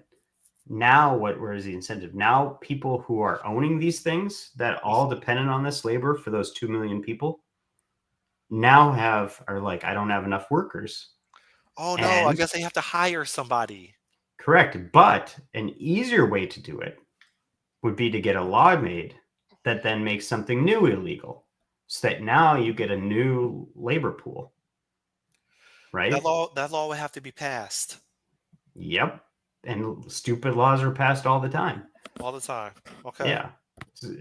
now where is the incentive? Now people who are owning these things that all dependent on this labor for those 2 million people now are like, I don't have enough workers. Oh no, I guess they have to hire somebody. Correct. But an easier way to do it would be to get a law made that then makes something new illegal, so that now you get a new labor pool. Right? That law would have to be passed. Yep. And stupid laws are passed all the time. All the time. Okay. Yeah.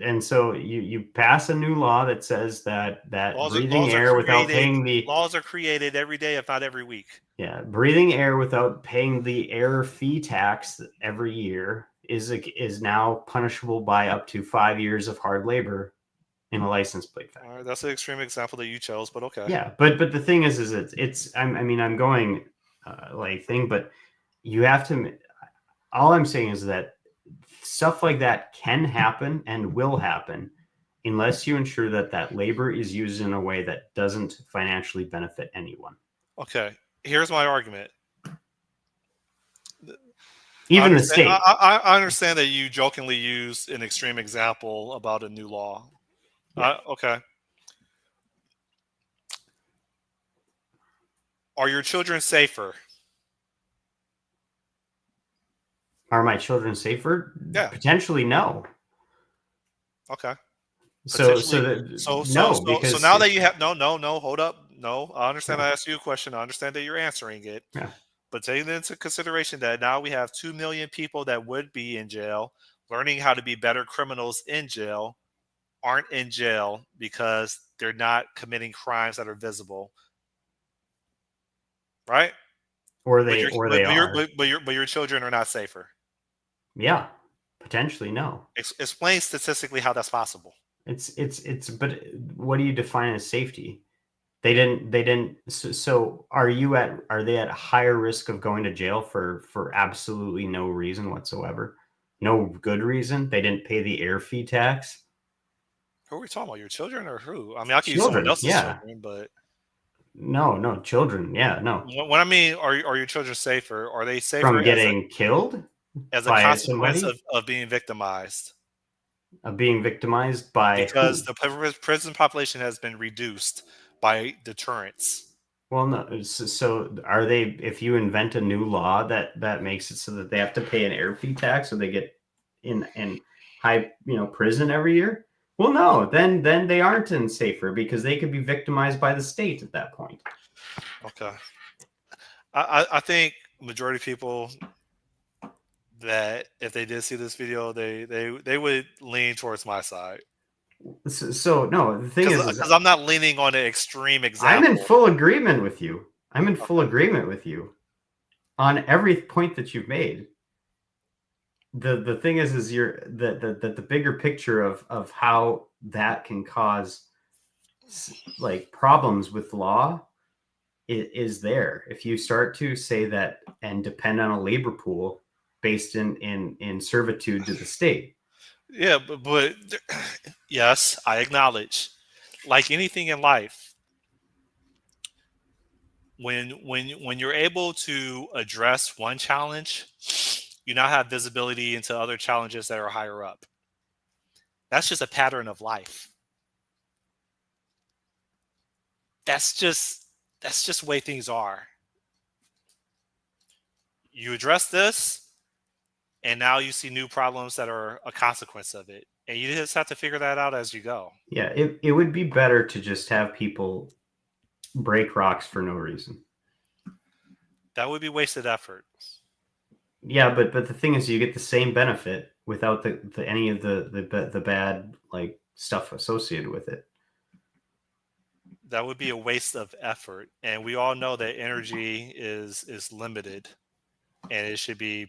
And so you pass a new law that says that breathing air without paying the laws are created every day, if not every week. Yeah, breathing air without paying the air fee tax every year is now punishable by up to 5 years of hard labor in a license plate factory. All right, that's an extreme example that you chose, but okay. Yeah, but the thing is I'm going thing, but you have to. all I'm saying is that stuff like that can happen and will happen unless you ensure that that labor is used in a way that doesn't financially benefit anyone. Okay, here's my argument. Even the state. I understand that you jokingly used an extreme example about a new law. Yeah. Okay. Are your children safer? Are my children safer? Yeah. Potentially, no. Okay. So So because now that you have no, hold up. No, I understand. yeah, I asked you a question. I understand that you're answering it. yeah. But taking into consideration that now we have 2 million people that would be in jail, learning how to be better criminals in jail, aren't in jail because they're not committing crimes that are visible, right? Or But they your or but, they but your are. but your children are not safer. Yeah, potentially no. Explain statistically how that's possible. It's but what do you define as safety? They didn't so are they at higher risk of going to jail for absolutely no reason whatsoever? No good reason? They didn't pay the air fee tax? Who are we talking about? Your children or who? I mean, I could use someone Children, else's yeah. children, but No, children, yeah, no. when I mean, are your children safer? Are they From safer getting killed as a by consequence somebody, of being victimized? being victimized by Because who? the prison population has been reduced by deterrence. Well, no. So are they? If you invent a new law that makes it so that they have to pay an air fee tax, so they get in high prison every year? Well, no. Then they aren't in safer because they could be victimized by the state at that point. Okay. I think majority of people that if they did see this video, they would lean towards my side. So no. The thing is Because I'm not leaning on an extreme I'm in example. full agreement with you. I'm in full Okay. agreement with you on every point that you've made. The thing is you're the bigger picture of how that can cause like problems with law is there. If you start to say that and depend on a labor pool based in servitude to the state. Yeah, but yes, I acknowledge. Like anything in life, when you're able to address one challenge, you now have visibility into other challenges that are higher up. That's just a pattern of life. That's just the way things are. You address this, and now you see new problems that are a consequence of it. And you just have to figure that out as you go. Yeah, it would be better to just have people break rocks for no reason. That would be wasted effort. Yeah, but the thing is, you get the same benefit without the any of the bad like stuff associated with it. That would be a waste of effort. And we all know that energy is limited, and it should be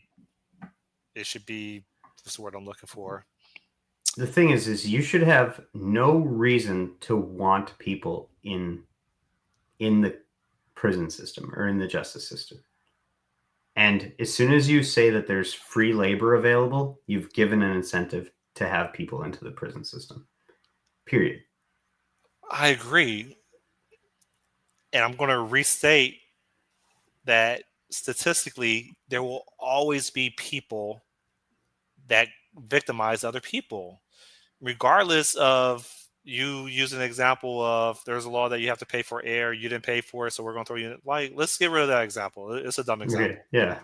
what's the word I'm looking for? The thing is you should have no reason to want people in the prison system or in the justice system. And as soon as you say that there's free labor available, you've given an incentive to have people into the prison system. Period. I agree. And I'm going to restate that statistically, there will always be people that victimize other people, regardless of you use an example of there's a law that you have to pay for air, you didn't pay for it, so we're going to throw you in. Like, let's get rid of that example. It's a dumb example. Okay. Yeah.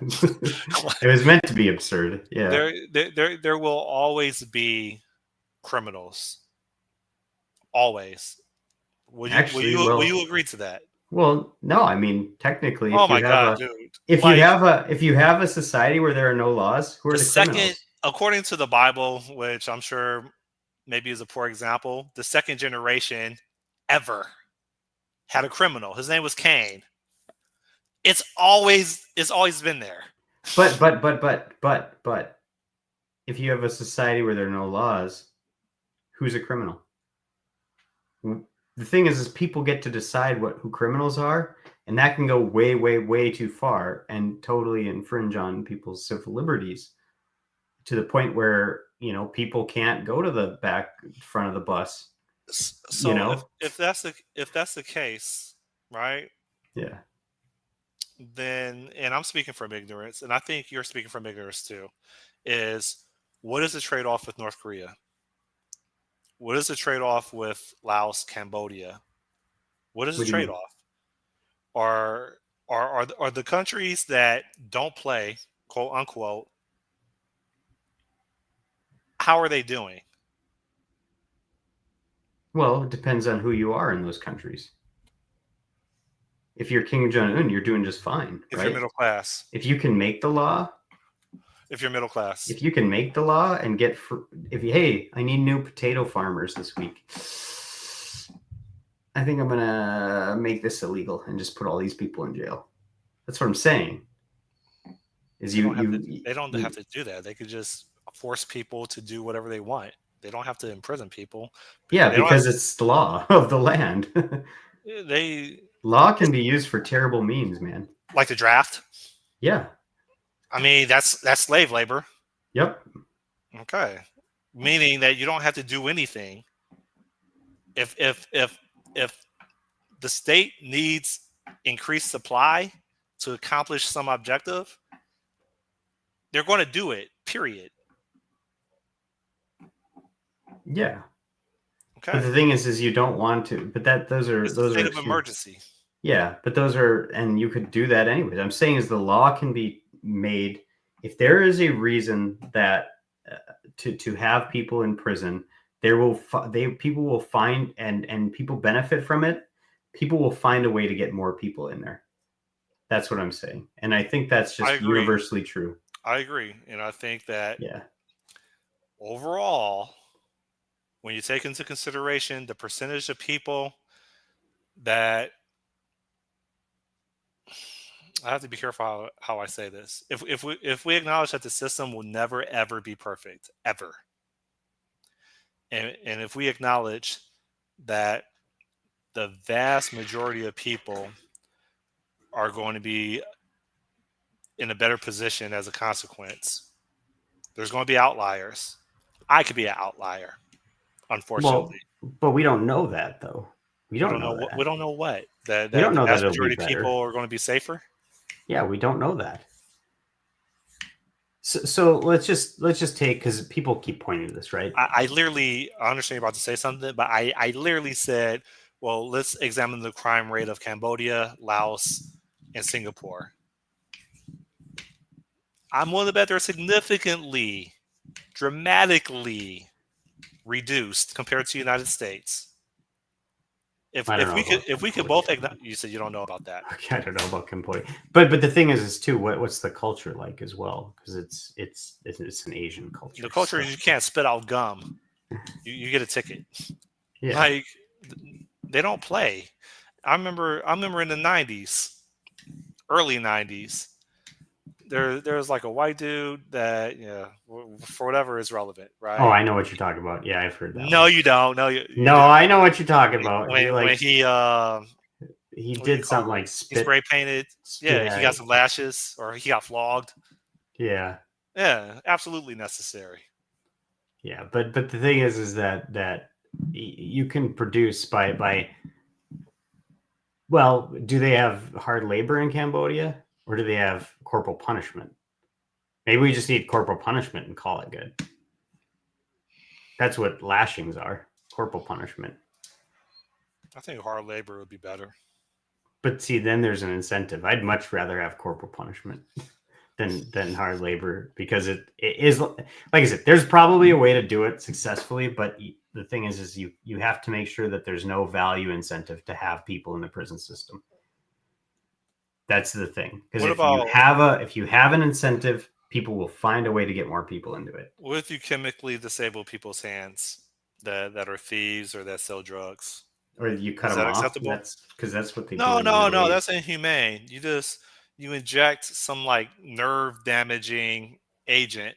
It was meant to be absurd. Yeah. There will always be criminals. Always. Will you agree to that? Well, no, I mean, technically, Oh my God, dude! if Like, you have a society where there are no laws, who are the the second, criminals? according to the Bible, which I'm sure maybe is a poor example, the second generation ever had a criminal. His name was Cain. It's always been there. But if you have a society where there are no laws, who's a criminal? The thing is people get to decide who criminals are, And that can go way, way, way too far and totally infringe on people's civil liberties to the point where, people can't go to the back front of the bus, So if that's the case, right? Yeah. Then, and I'm speaking from ignorance, and I think you're speaking from ignorance too, is what is the trade-off with North Korea? What is the trade-off with Laos, Cambodia? What is the What do you mean? trade-off? Are the countries that don't play, quote unquote, how are they doing? Well, it depends on who you are in those countries. If you're Kim Jong-un, you're doing just fine, If right? you're middle class. If you can make the law. If you're middle class. If you can make the law and hey, I need new potato farmers this week. I think I'm going to make this illegal and just put all these people in jail. That's what I'm saying. Is they don't have to do that. They could just force people to do whatever they want. They don't have to imprison people. Yeah, because it's the law of the land. Law can be used for terrible means, man. Like the draft? Yeah. I mean, that's slave labor. Yep. Okay. Meaning that you don't have to do anything. If the state needs increased supply to accomplish some objective, they're going to do it, period. Yeah. Okay. But the thing is you don't want to. But those are a state of emergency. Yeah, but and you could do that anyways. I'm saying is the law can be made if there is a reason that to have people in prison. People will find and people benefit from it. People will find a way to get more people in there. That's what I'm saying, and I think that's just universally true. I agree, and I think that overall, when you take into consideration the percentage of people that I have to be careful how I say this. If we acknowledge that the system will never ever be perfect, ever, and if we acknowledge that the vast majority of people are going to be in a better position as a consequence, there's going to be outliers. I could be an outlier, unfortunately. Well, but we don't know that, though. We don't know that. We don't know what. We don't know the vast that majority of people are going to be safer? Yeah, we don't know that. So let's just take, because people keep pointing to this, right? I understand you're about to say something, but I literally said, well, let's examine the crime rate of Cambodia, Laos, and Singapore. I'm willing to bet they're significantly, dramatically reduced compared to the United States. If we could both you said you don't know about that. Okay, I don't know about Cambodia, but the thing is too, what's the culture like as well? Because it's an Asian culture. The culture is you can't spit out gum. You get a ticket. Yeah. Like they don't play. I remember in the 90s, early 90s. There was like a white dude that for whatever is relevant, right? Oh, I know what you're talking about. Yeah, I've heard that. No, you don't. No, I know what you're talking about. When he did something like spit. He spray painted. Yeah, he got some lashes, or he got flogged. Yeah. Yeah, absolutely necessary. Yeah, but the thing is that you can produce by. Well, do they have hard labor in Cambodia? Or do they have corporal punishment? Maybe we just need corporal punishment and call it good. That's what lashings are, corporal punishment. I think hard labor would be better. But see, then there's an incentive. I'd much rather have corporal punishment than hard labor, because it is, like I said, there's probably a way to do it successfully, but the thing is you have to make sure that there's no value incentive to have people in the prison system. That's the thing. Because if you have an incentive, people will find a way to get more people into it. What if you chemically disable people's hands that are thieves or that sell drugs? Or you cut them off? Acceptable? Because that's what they do. No, that's inhumane. You inject some like nerve damaging agent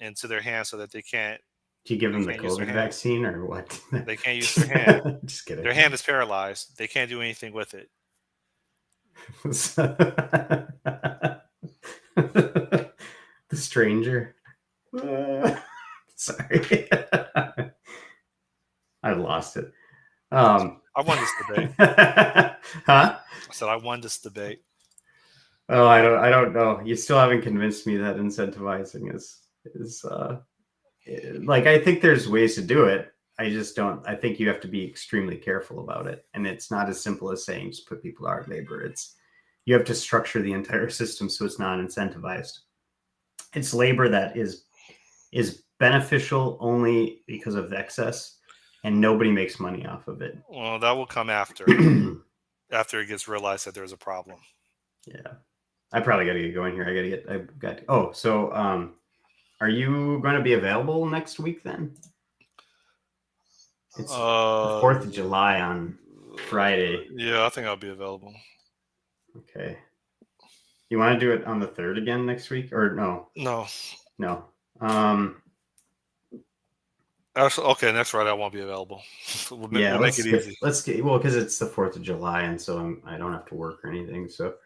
into their hands so that they can't. Do you give them the COVID vaccine or what? They can't use their hand. Just kidding. Their hand is paralyzed. They can't do anything with it. The stranger. Sorry. I lost it. I won this debate. Huh? I said I won this debate. Oh, I don't know. You still haven't convinced me that incentivizing is like, I think there's ways to do it. I just don't. I think you have to be extremely careful about it, and it's not as simple as saying just put people to hard labor. It's you have to structure the entire system so it's not incentivized. It's labor that is beneficial only because of excess, and nobody makes money off of it. Well, that will come after after it gets realized that there's a problem. Yeah, I probably got to get going here. Oh, so are you going to be available next week then? It's the 4th of July on Friday. Yeah, I think I'll be available. Okay. You want to do it on the 3rd again next week? Or no? No. Actually, okay, next Friday I won't be available. we'll make it easy. Because it's the 4th of July, and so I don't have to work or anything. So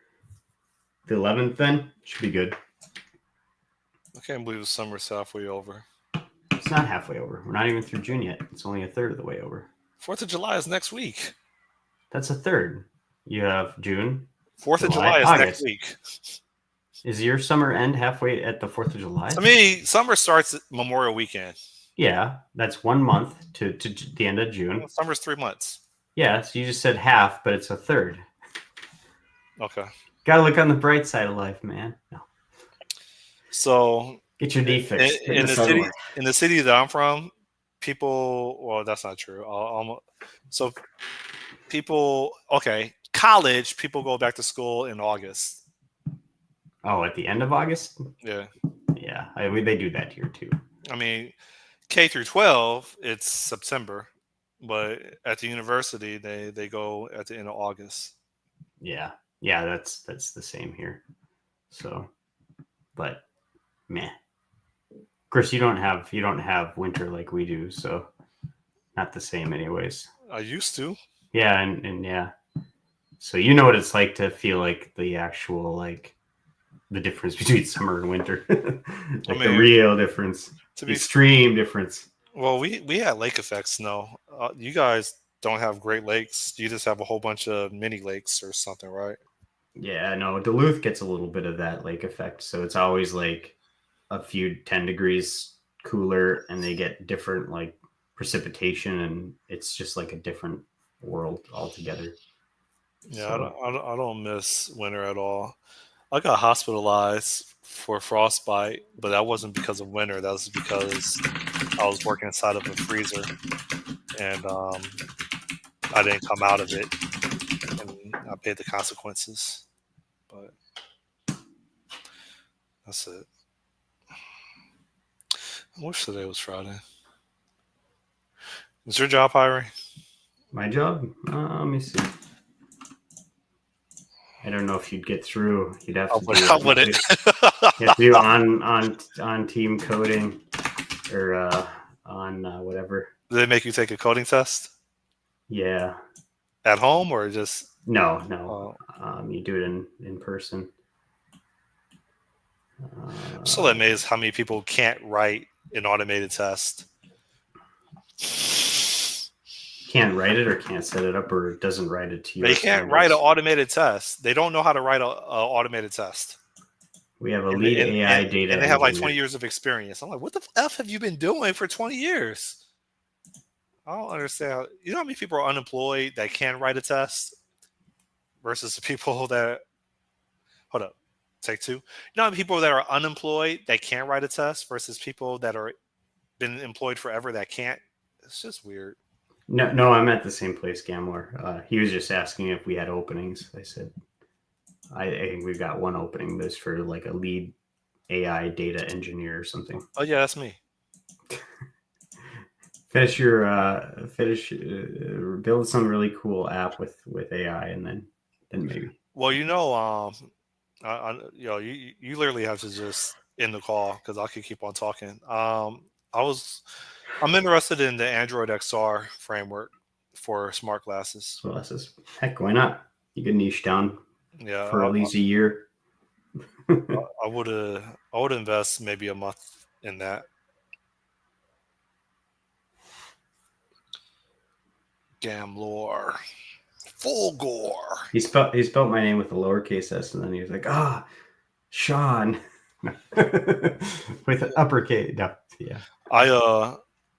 the 11th then should be good. I can't believe the summer's halfway over. It's not halfway over. We're not even through June yet. It's only a third of the way over. 4th of July is next week. That's a third. You have June. 4th of July is August. next week. Is your summer end halfway at the 4th of July? To me, summer starts at Memorial Weekend. Yeah, that's 1 month to the end of June. Well, summer's 3 months. Yeah, so you just said half, but it's a third. Okay. Gotta look on the bright side of life, man. No. So get your knee fixed. In the city that I'm from, people. Well, that's not true. So people. Okay, college people go back to school in August. Oh, at the end of August? Yeah. Yeah, they do that here too. I mean, K through 12, it's September, but at the university they go at the end of August. Yeah, that's the same here. So, but meh. Of course, you don't have winter like we do, so not the same, anyways. I used to. Yeah, and yeah. So you know what it's like to feel like the actual the difference between summer and winter, the real difference, extreme difference. Well, we had lake effect snow. You guys don't have Great Lakes. You just have a whole bunch of mini lakes or something, right? Yeah, no, Duluth gets a little bit of that lake effect. So it's always like a few 10 degrees cooler, and they get different precipitation, and it's just like a different world altogether. Yeah, so. I don't miss winter at all. I got hospitalized for frostbite, but that wasn't because of winter. That was because I was working inside of a freezer, and I didn't come out of it, and I paid the consequences. But that's it. I wish today was Friday. Is your job hiring? My job? Let me see. I don't know if you'd get through. You'd have to you have to do on team coding or on whatever. Do they make you take a coding test? Yeah. At home or just? No. You do it in person. I'm still amazed how many people can't write an automated test. Can't write it or can't set it up or doesn't write it to you. They can't write an automated test. They don't know how to write an automated test. We have a lead AI data and they have 20 years of experience. I'm like, what the F have you been doing for 20 years? I don't understand. You know how many people are unemployed that can write a test versus the people that – hold up. Take two. You know how many people that are unemployed that can't write a test versus people that are been employed forever that can't? It's just weird. No, I'm at the same place, Gamler. He was just asking if we had openings. I said, I think we've got one opening. This for a lead AI data engineer or something. Oh yeah, that's me. Build some really cool app with AI, and then maybe. Well, you literally have to just end the call because I could keep on talking. I'm interested in the Android XR framework for smart glasses. Heck, why not? You can niche down. Yeah, for at least a year. I would invest maybe a month in that. Gamblor. Full gore. He spelled my name with a lowercase s, and then he was like, Sean, with an uppercase. No, yeah.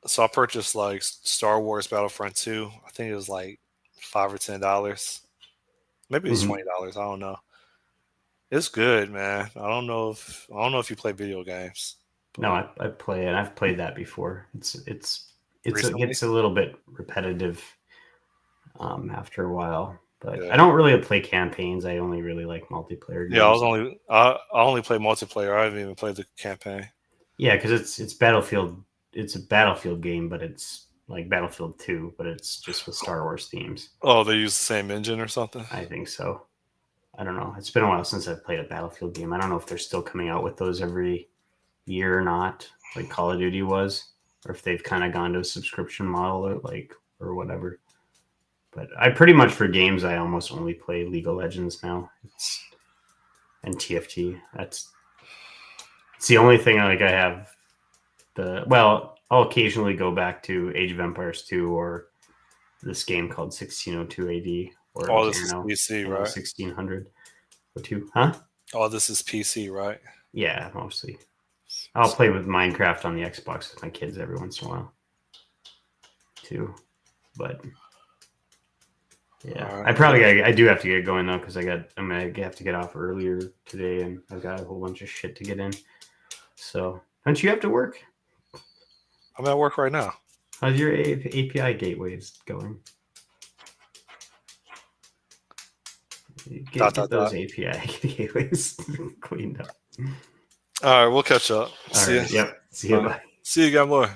So I purchased like Star Wars Battlefront 2. I think it was like $5 or $10. Maybe it was $20. I don't know. It's good, man. I don't know if you play video games. No, I play it. I've played that before. It Recently? gets a little bit repetitive after a while. But Yeah. I don't really play campaigns. I only really like multiplayer games. Yeah, I only play multiplayer. I haven't even played the campaign. Yeah, because it's Battlefield. It's a Battlefield game, but it's like Battlefield 2, but it's just with Star Wars themes. Oh, they use the same engine or something? I think so. I don't know. It's been a while since I've played a Battlefield game. I don't know if they're still coming out with those every year or not, like Call of Duty was, or if they've kind of gone to a subscription model or whatever. But I pretty much for games I almost only play League of Legends now. And TFT. It's the only thing I have. I'll occasionally go back to Age of Empires 2 or this game called 1602 AD. Or This is PC, right? 1600 or 2. Huh? Oh, this is PC, right? Yeah, mostly. I'll play with Minecraft on the Xbox with my kids every once in a while, too. But yeah, right. I do have to get going though because I'm gonna have to get off earlier today, and I've got a whole bunch of shit to get in. So, don't you have to work? I'm at work right now. How's your API gateways going? Get those API gateways cleaned up. All right, we'll catch up. See you. Yep. See you. Bye. See you again, boy.